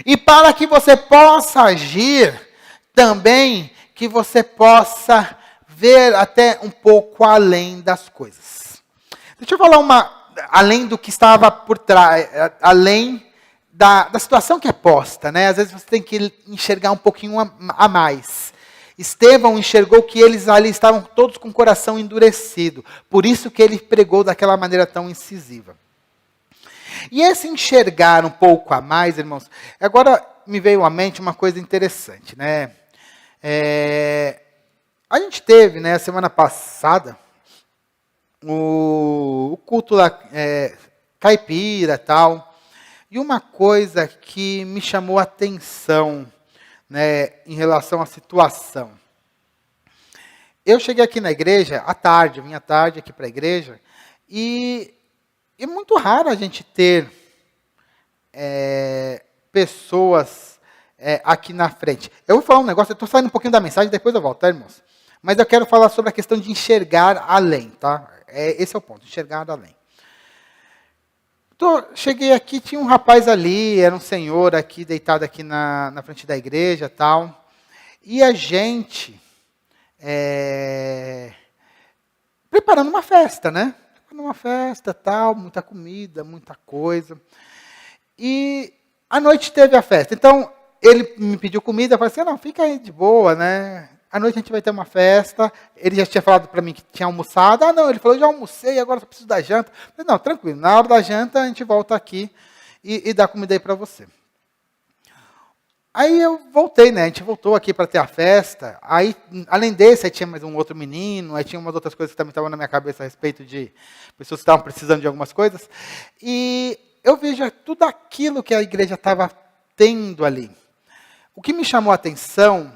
E para que você possa agir, também que você possa ver até um pouco além das coisas. Deixa eu falar além do que estava por trás, além da situação que é posta, né? Às vezes você tem que enxergar um pouquinho a mais. Estevão enxergou que eles ali estavam todos com o coração endurecido. Por isso que ele pregou daquela maneira tão incisiva. E esse enxergar um pouco a mais, irmãos, agora me veio à mente uma coisa interessante, né? A gente teve, né, a semana passada, o culto lá, caipira e tal. E uma coisa que me chamou a atenção, né, em relação à situação. Eu cheguei aqui na igreja à tarde, vim à tarde aqui para a igreja, e é muito raro a gente ter pessoas aqui na frente. Eu vou falar um negócio, eu estou saindo um pouquinho da mensagem, depois eu volto, tá, irmãos? Mas eu quero falar sobre a questão de enxergar além, tá? Esse é o ponto, enxergar além. Cheguei aqui, tinha um rapaz ali, era um senhor aqui, deitado aqui na frente da igreja, tal. E a gente preparando uma festa, né? Preparando uma festa, tal, muita comida, muita coisa. E à noite teve a festa. Então, ele me pediu comida, eu falei assim, não, fica aí de boa, né? À noite a gente vai ter uma festa. Ele já tinha falado para mim que tinha almoçado. Ah, não, ele falou, já almocei, agora só preciso da janta. Eu falei, não, tranquilo, na hora da janta a gente volta aqui e dá comida aí para você. Aí eu voltei, né? A gente voltou aqui para ter a festa. Aí, além desse, aí tinha mais um outro menino, aí tinha umas outras coisas que também estavam na minha cabeça a respeito de pessoas que estavam precisando de algumas coisas. E eu vejo tudo aquilo que a igreja estava tendo ali. O que me chamou a atenção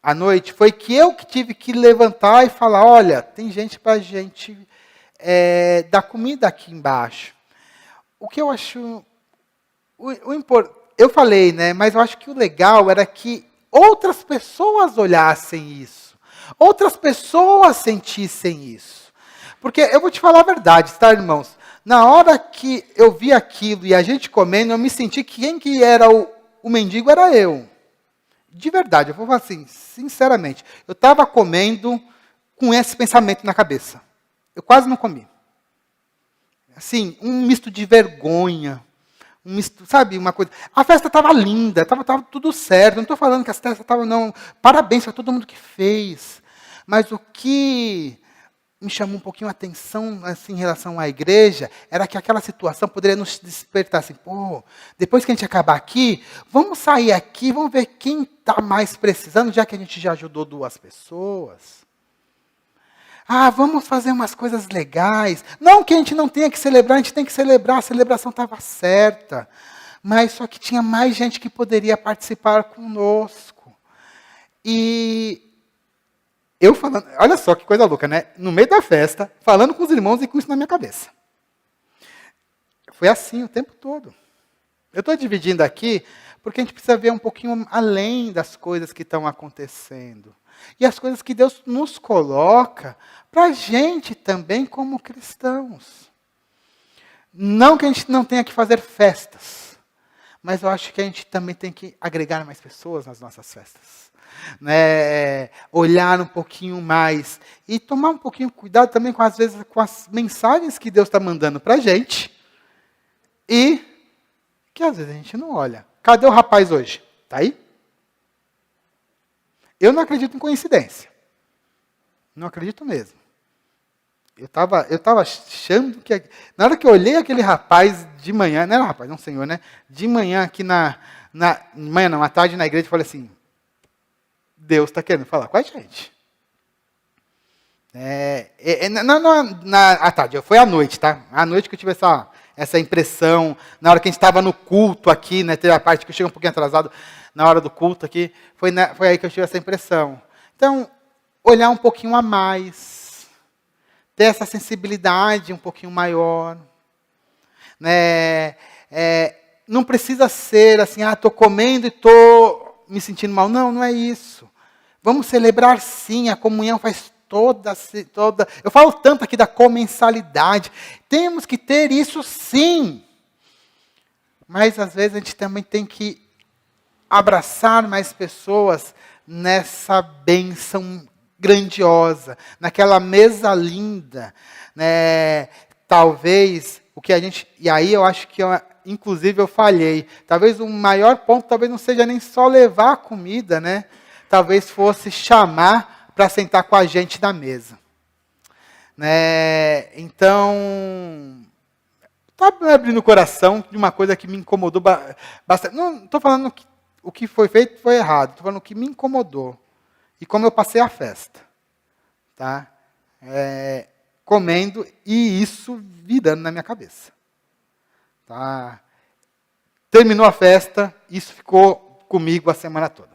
à noite foi que eu que tive que levantar e falar, olha, tem gente para a gente dar comida aqui embaixo. O que eu acho... eu falei, né? Mas eu acho que o legal era que outras pessoas olhassem isso. Outras pessoas sentissem isso. Porque eu vou te falar a verdade, tá, irmãos? Na hora que eu vi aquilo e a gente comendo, eu me senti que quem que era o mendigo era eu. De verdade, eu vou falar assim, sinceramente. Eu estava comendo com esse pensamento na cabeça. Eu quase não comi. Assim, um misto de vergonha, sabe, uma coisa. A festa estava linda, estava tudo certo. Não estou falando que a festa estava, não. Parabéns para todo mundo que fez. Mas o que me chamou um pouquinho a atenção assim, em relação à igreja era que aquela situação poderia nos despertar assim, pô, depois que a gente acabar aqui, vamos sair aqui, vamos ver quem está mais precisando, já que a gente já ajudou 2 pessoas. Ah, vamos fazer umas coisas legais. Não que a gente não tenha que celebrar, a gente tem que celebrar, a celebração estava certa. Mas só que tinha mais gente que poderia participar conosco. E eu falando, olha só que coisa louca, né? No meio da festa, falando com os irmãos e com isso na minha cabeça. Foi assim o tempo todo. Eu estou dividindo aqui porque a gente precisa ver um pouquinho além das coisas que estão acontecendo. E as coisas que Deus nos coloca para a gente também como cristãos. Não que a gente não tenha que fazer festas, mas eu acho que a gente também tem que agregar mais pessoas nas nossas festas. Né? Olhar um pouquinho mais e tomar um pouquinho cuidado também com, às vezes, com as mensagens que Deus está mandando para a gente e que às vezes a gente não olha. Cadê o rapaz hoje? Está aí? Eu não acredito em coincidência. Não acredito mesmo. Eu estava achando que... Na hora que eu olhei aquele rapaz de manhã... Não era rapaz, não senhor, né? De manhã aqui manhã não, à tarde na igreja, eu falei assim... Deus está querendo falar com a gente. À tarde, foi à noite, tá? À noite que eu tive essa impressão. Na hora que a gente estava no culto aqui, né? Teve a parte que eu cheguei um pouquinho atrasado na hora do culto aqui. Foi aí que eu tive essa impressão. Então, olhar um pouquinho a mais. Ter essa sensibilidade um pouquinho maior. Né? Não precisa ser assim, estou comendo e estou me sentindo mal. Não, não é isso. Vamos celebrar sim, a comunhão faz toda. Eu falo tanto aqui da comensalidade. Temos que ter isso sim. Mas às vezes a gente também tem que abraçar mais pessoas nessa bênção grandiosa, naquela mesa linda. Né? Talvez o que a gente... E aí eu acho que, inclusive, eu falhei. Talvez o maior ponto talvez não seja nem só levar a comida, né? Talvez fosse chamar para sentar com a gente na mesa. Né? Então, está me abrindo o coração de uma coisa que me incomodou bastante. Não estou falando que o que foi feito foi errado, estou falando o que me incomodou. E como eu passei a festa. Tá? Comendo e isso virando na minha cabeça. Tá? Terminou a festa, isso ficou comigo a semana toda.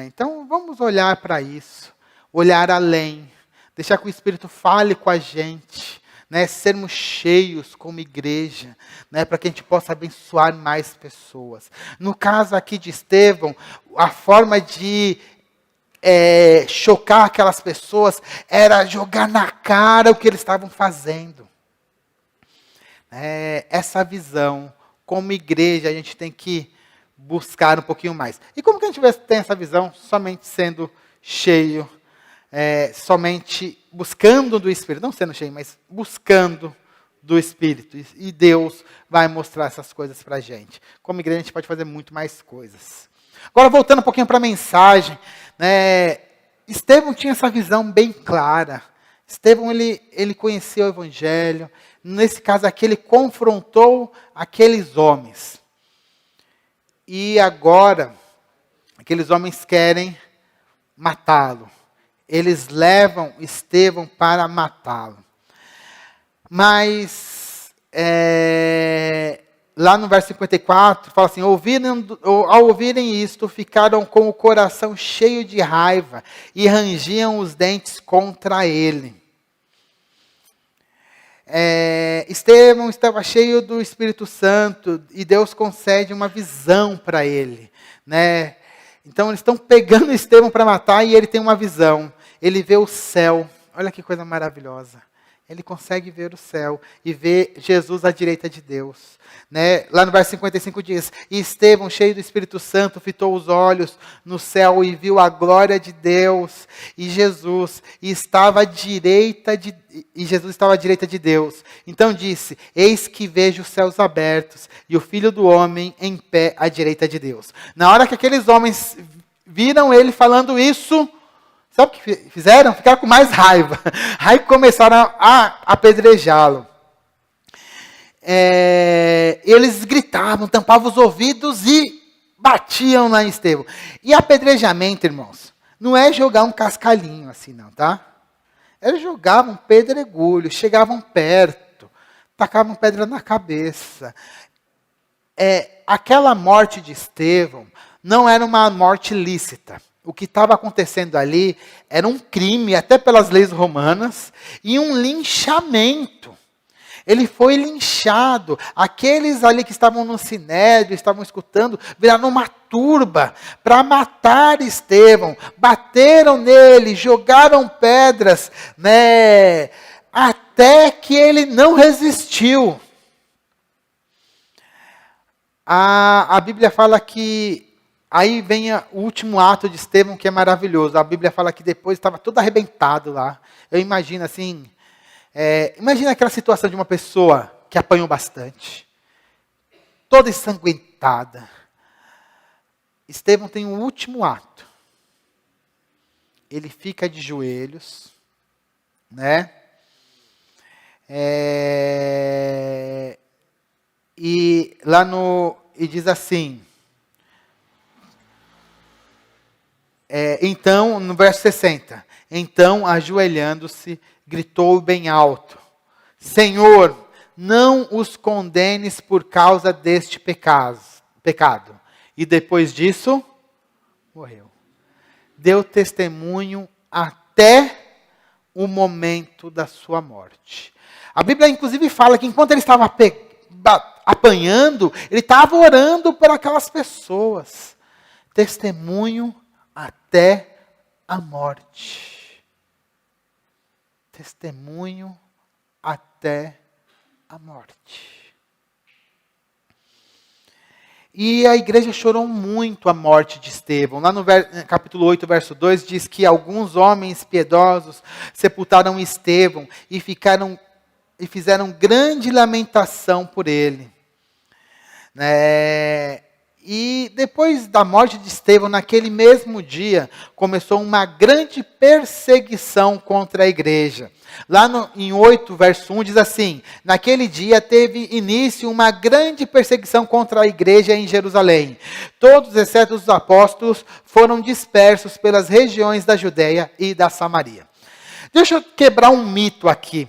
Então, vamos olhar para isso, olhar além, deixar que o Espírito fale com a gente, né, sermos cheios como igreja, né, para que a gente possa abençoar mais pessoas. No caso aqui de Estevão, a forma de chocar aquelas pessoas era jogar na cara o que eles estavam fazendo. Essa visão, como igreja, a gente tem que buscar um pouquinho mais. E como que a gente tem essa visão somente sendo cheio, somente buscando do Espírito, não sendo cheio, mas buscando do Espírito. E Deus vai mostrar essas coisas para a gente. Como igreja, a gente pode fazer muito mais coisas. Agora, voltando um pouquinho para a mensagem, né, Estevão tinha essa visão bem clara. Estevão, ele conhecia o Evangelho. Nesse caso aqui, ele confrontou aqueles homens. E agora, aqueles homens querem matá-lo. Eles levam Estevão para matá-lo. Mas, lá no verso 54, fala assim, ao ouvirem isto, ficaram com o coração cheio de raiva e rangiam os dentes contra ele. Estevão estava cheio do Espírito Santo e Deus concede uma visão para ele. Né? Então, eles estão pegando Estevão para matar e ele tem uma visão. Ele vê o céu. Olha que coisa maravilhosa. Ele consegue ver o céu e ver Jesus à direita de Deus. Né? Lá no verso 55 diz, e Estevão, cheio do Espírito Santo, fitou os olhos no céu e viu a glória de Deus e Jesus, e Jesus estava à direita de Deus. Então disse, eis que vejo os céus abertos e o Filho do Homem em pé à direita de Deus. Na hora que aqueles homens viram ele falando isso, sabe o que fizeram? Ficaram com mais raiva. Aí começaram a apedrejá-lo. Eles gritavam, tampavam os ouvidos e batiam lá em Estevão. E apedrejamento, irmãos, não é jogar um cascalhinho assim não, tá? Eles jogavam pedregulho, chegavam perto, tacavam pedra na cabeça. Aquela morte de Estevão não era uma morte lícita. O que estava acontecendo ali era um crime, até pelas leis romanas, e um linchamento. Ele foi linchado. Aqueles ali que estavam no sinédrio, estavam escutando, viraram uma turba para matar Estevão. Bateram nele, jogaram pedras, né, até que ele não resistiu. A Bíblia fala que aí vem o último ato de Estevão, que é maravilhoso. A Bíblia fala que depois estava todo arrebentado lá. Eu imagino assim, imagina aquela situação de uma pessoa que apanhou bastante, toda ensanguentada. Estevão tem um último ato. Ele fica de joelhos, né? E diz assim, então, no verso 60, então, ajoelhando-se, gritou bem alto, Senhor, não os condenes por causa deste pecado. E depois disso, morreu. Deu testemunho até o momento da sua morte. A Bíblia, inclusive, fala que enquanto ele estava apanhando, ele estava orando por aquelas pessoas. Testemunho até a morte. Testemunho até a morte. E a igreja chorou muito a morte de Estevão. Lá no capítulo 8, verso 2, diz que alguns homens piedosos sepultaram Estevão e fizeram grande lamentação por ele. E depois da morte de Estevão, naquele mesmo dia, começou uma grande perseguição contra a igreja. Lá em 8, verso 1, diz assim, naquele dia teve início uma grande perseguição contra a igreja em Jerusalém. Todos, exceto os apóstolos, foram dispersos pelas regiões da Judeia e da Samaria. Deixa eu quebrar um mito aqui.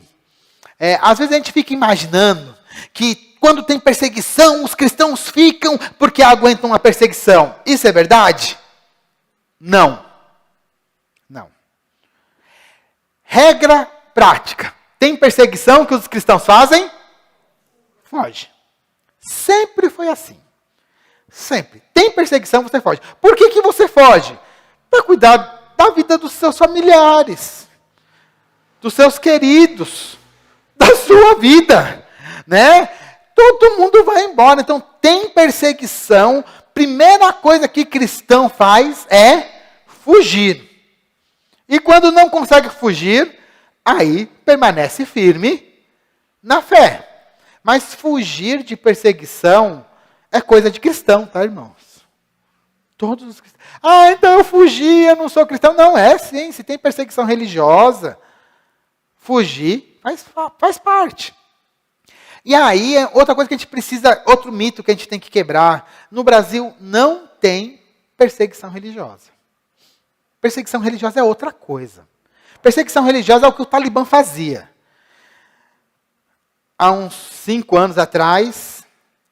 Às vezes a gente fica imaginando que quando tem perseguição, os cristãos ficam porque aguentam a perseguição. Isso é verdade? Não. Não. Regra prática. Tem perseguição que os cristãos fazem? Foge. Sempre foi assim. Sempre. Tem perseguição, você foge. Por que você foge? Para cuidar da vida dos seus familiares, dos seus queridos, da sua vida, né? Todo mundo vai embora. Então, tem perseguição. Primeira coisa que cristão faz é fugir. E quando não consegue fugir, aí permanece firme na fé. Mas fugir de perseguição é coisa de cristão, tá, irmãos? Todos os cristãos. Então eu fugi, eu não sou cristão. Não, sim. Se tem perseguição religiosa, fugir faz parte. E aí, outra coisa que a gente precisa, outro mito que a gente tem que quebrar. No Brasil, não tem perseguição religiosa. Perseguição religiosa é outra coisa. Perseguição religiosa é o que o Talibã fazia. Há uns 5 anos atrás,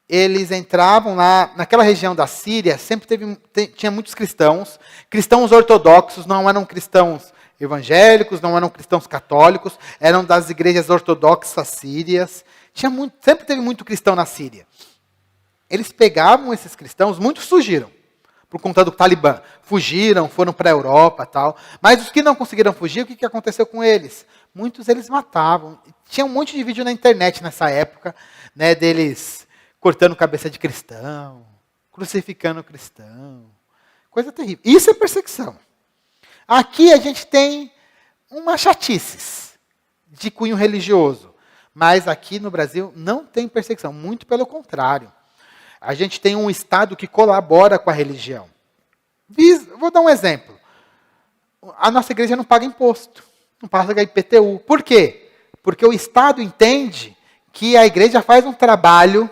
eles entravam lá, naquela região da Síria, sempre tinha muitos cristãos ortodoxos, não eram cristãos evangélicos, não eram cristãos católicos, eram das igrejas ortodoxas sírias. Sempre teve muito cristão na Síria. Eles pegavam esses cristãos, muitos fugiram, por conta do Talibã. Fugiram, foram para a Europa e tal. Mas os que não conseguiram fugir, o que aconteceu com eles? muitos eles matavam. Tinha um monte de vídeo na internet nessa época, né, deles cortando cabeça de cristão, crucificando cristão. Coisa terrível. Isso é perseguição. Aqui a gente tem umas chatices de cunho religioso. Mas aqui no Brasil não tem perseguição. Muito pelo contrário. A gente tem um Estado que colabora com a religião. Vou dar um exemplo. A nossa igreja não paga imposto. Não paga IPTU. Por quê? Porque o Estado entende que a igreja faz um trabalho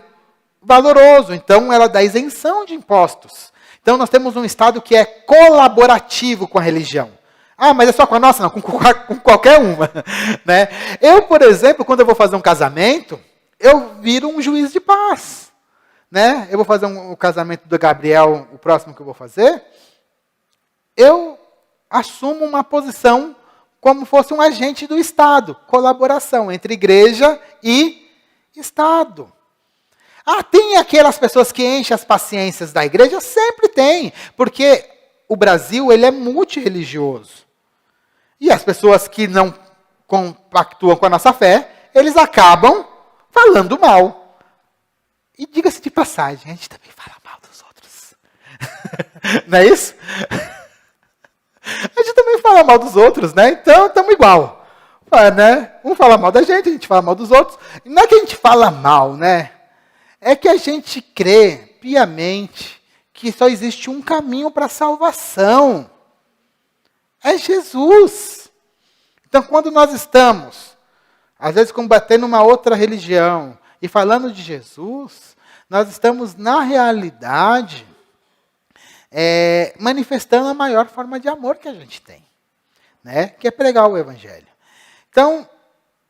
valoroso. Então ela dá isenção de impostos. Então nós temos um Estado que é colaborativo com a religião. Ah, mas é só com a nossa? Não, com qualquer uma. Né? Eu, por exemplo, quando eu vou fazer um casamento, eu viro um juiz de paz. Né? Eu vou fazer o casamento do Gabriel, o próximo que eu vou fazer. Eu assumo uma posição como fosse um agente do Estado. Colaboração entre igreja e Estado. Ah, tem aquelas pessoas que enchem as paciências da igreja? Sempre tem, porque o Brasil ele é multirreligioso. E as pessoas que não compactuam com a nossa fé, eles acabam falando mal. E diga-se de passagem, a gente também fala mal dos outros. Não é isso? A gente também fala mal dos outros, né? Então, estamos igual. Né? Um fala mal da gente, a gente fala mal dos outros. E não é que a gente fala mal, né? É que a gente crê piamente que só existe um caminho para a salvação. É Jesus. Então, quando nós estamos, às vezes, combatendo uma outra religião e falando de Jesus, nós estamos, na realidade, manifestando a maior forma de amor que a gente tem, né? Que é pregar o Evangelho. Então,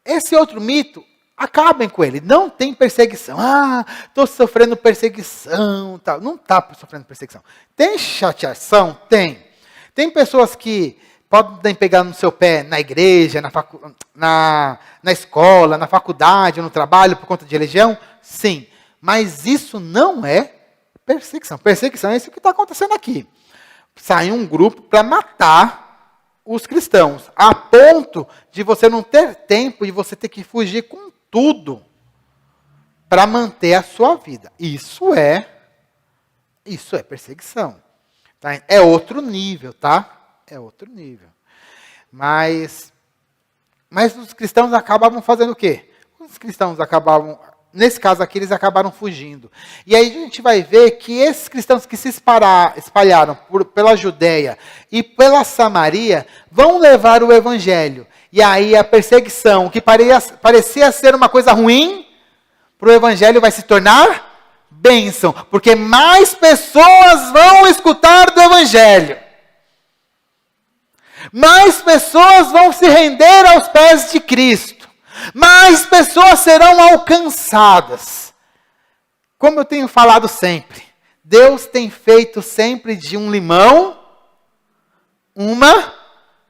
esse outro mito, acabem com ele. Não tem perseguição. Ah, estou sofrendo perseguição. Tal. Não está sofrendo perseguição. Tem chateação? Tem. Tem pessoas que podem pegar no seu pé na igreja, na escola, na faculdade, no trabalho, por conta de religião? Sim. Mas isso não é perseguição. Perseguição é isso que está acontecendo aqui. Sai um grupo para matar os cristãos, a ponto de você não ter tempo e você ter que fugir com tudo para manter a sua vida. Isso é perseguição. Tá? É outro nível, tá? É outro nível. Mas os cristãos acabavam fazendo o quê? Os cristãos acabavam, nesse caso aqui, eles acabaram fugindo. E aí a gente vai ver que esses cristãos que se espalharam pela Judéia e pela Samaria vão levar o evangelho. E aí a perseguição, que parecia ser uma coisa ruim, para o evangelho vai se tornar bênção. Porque mais pessoas vão escutar do evangelho. Mais pessoas vão se render aos pés de Cristo. Mais pessoas serão alcançadas. Como eu tenho falado sempre, Deus tem feito sempre de um limão uma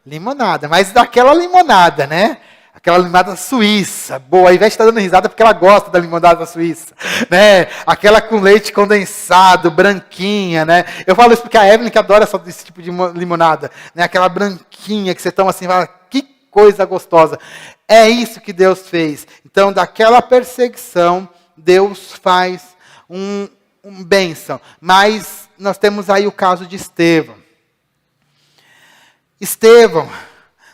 limonada, mas daquela limonada, né? Aquela limonada suíça, boa. A Ivete está dando risada porque ela gosta da limonada suíça, né? Aquela com leite condensado, branquinha, né? Eu falo isso porque a Evelyn que adora esse tipo de limonada, né? Aquela branquinha que você toma assim, fala, que coisa gostosa. É isso que Deus fez. Então, daquela perseguição, Deus faz um bênção. Mas nós temos aí o caso de Estevão. Estevão,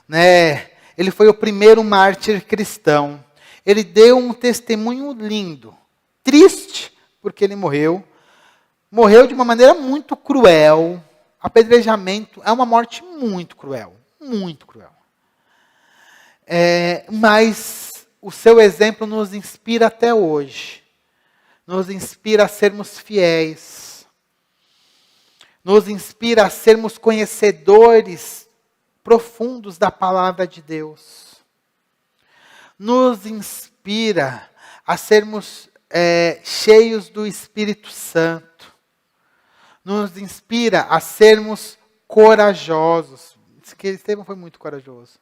né? Ele foi o primeiro mártir cristão. Ele deu um testemunho lindo. Triste, porque ele morreu. Morreu de uma maneira muito cruel. Apedrejamento é uma morte muito cruel. Muito cruel. Mas o seu exemplo nos inspira até hoje. Nos inspira a sermos fiéis. Nos inspira a sermos conhecedores profundos da palavra de Deus. Nos inspira a sermos cheios do Espírito Santo. Nos inspira a sermos corajosos. Estevão foi muito corajoso.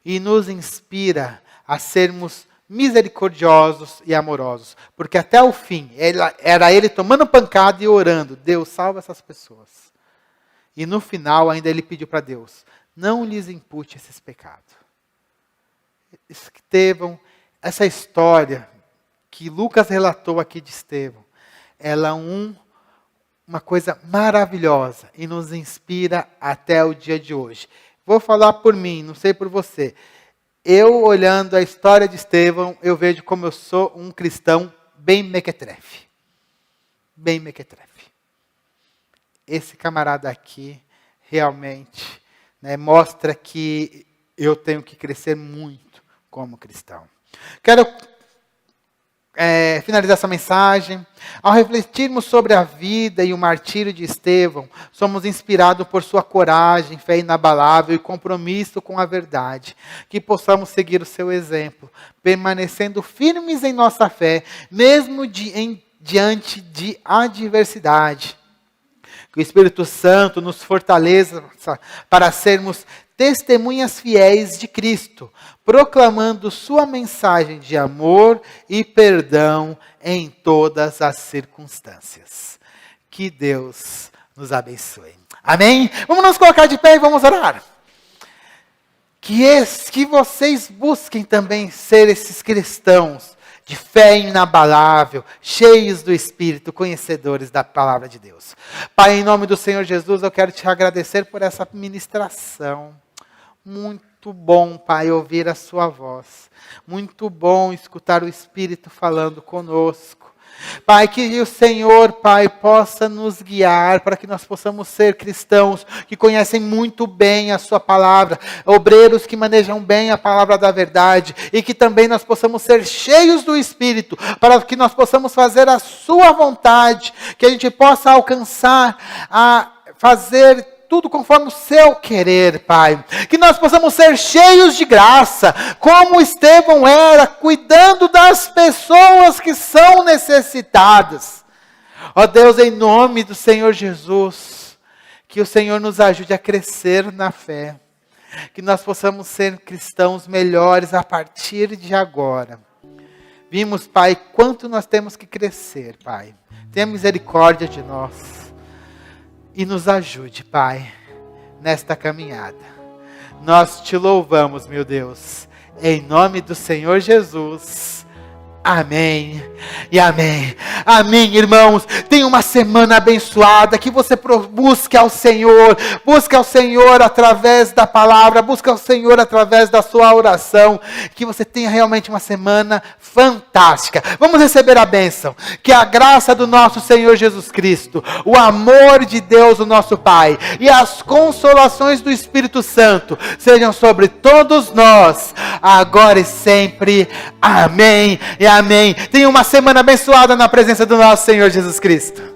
E nos inspira a sermos misericordiosos e amorosos. Porque até o fim, era ele tomando pancada e orando. Deus, salva essas pessoas. E no final, ainda ele pediu para Deus, não lhes impute esses pecados. Estevão, essa história que Lucas relatou aqui de Estevão, ela é uma coisa maravilhosa e nos inspira até o dia de hoje. Vou falar por mim, não sei por você. Eu, olhando a história de Estevão, eu vejo como eu sou um cristão bem mequetrefe. Bem mequetrefe. Esse camarada aqui, realmente, mostra que eu tenho que crescer muito como cristão. Quero finalizar essa mensagem. Ao refletirmos sobre a vida e o martírio de Estevão, somos inspirados por sua coragem, fé inabalável e compromisso com a verdade. Que possamos seguir o seu exemplo, permanecendo firmes em nossa fé, mesmo diante de adversidade. Que o Espírito Santo nos fortaleça para sermos testemunhas fiéis de Cristo, proclamando sua mensagem de amor e perdão em todas as circunstâncias. Que Deus nos abençoe. Amém? Vamos nos colocar de pé e vamos orar. Que vocês busquem também ser esses cristãos de fé inabalável, cheios do Espírito, conhecedores da palavra de Deus. Pai, em nome do Senhor Jesus, eu quero te agradecer por essa ministração. Muito bom, Pai, ouvir a sua voz. Muito bom escutar o Espírito falando conosco. Pai, que o Senhor, Pai, possa nos guiar para que nós possamos ser cristãos que conhecem muito bem a sua palavra, obreiros que manejam bem a palavra da verdade e que também nós possamos ser cheios do Espírito para que nós possamos fazer a sua vontade, que a gente possa alcançar a fazer tudo conforme o seu querer, Pai. Que nós possamos ser cheios de graça, como Estevão era, cuidando das pessoas que são necessitadas. Ó Deus, em nome do Senhor Jesus, que o Senhor nos ajude a crescer na fé. Que nós possamos ser cristãos melhores a partir de agora. Vimos, Pai, quanto nós temos que crescer, Pai. Tenha misericórdia de nós. E nos ajude, Pai, nesta caminhada. Nós te louvamos, meu Deus, em nome do Senhor Jesus. Amém e amém. Amém, irmãos. Tenha uma semana abençoada, que você busque ao Senhor através da palavra, busque ao Senhor através da sua oração, que você tenha realmente uma semana fantástica. Vamos receber a bênção, que a graça do nosso Senhor Jesus Cristo, o amor de Deus, o nosso Pai, e as consolações do Espírito Santo sejam sobre todos nós, agora e sempre. Amém e amém. Tenha uma semana abençoada na presença do nosso Senhor Jesus Cristo.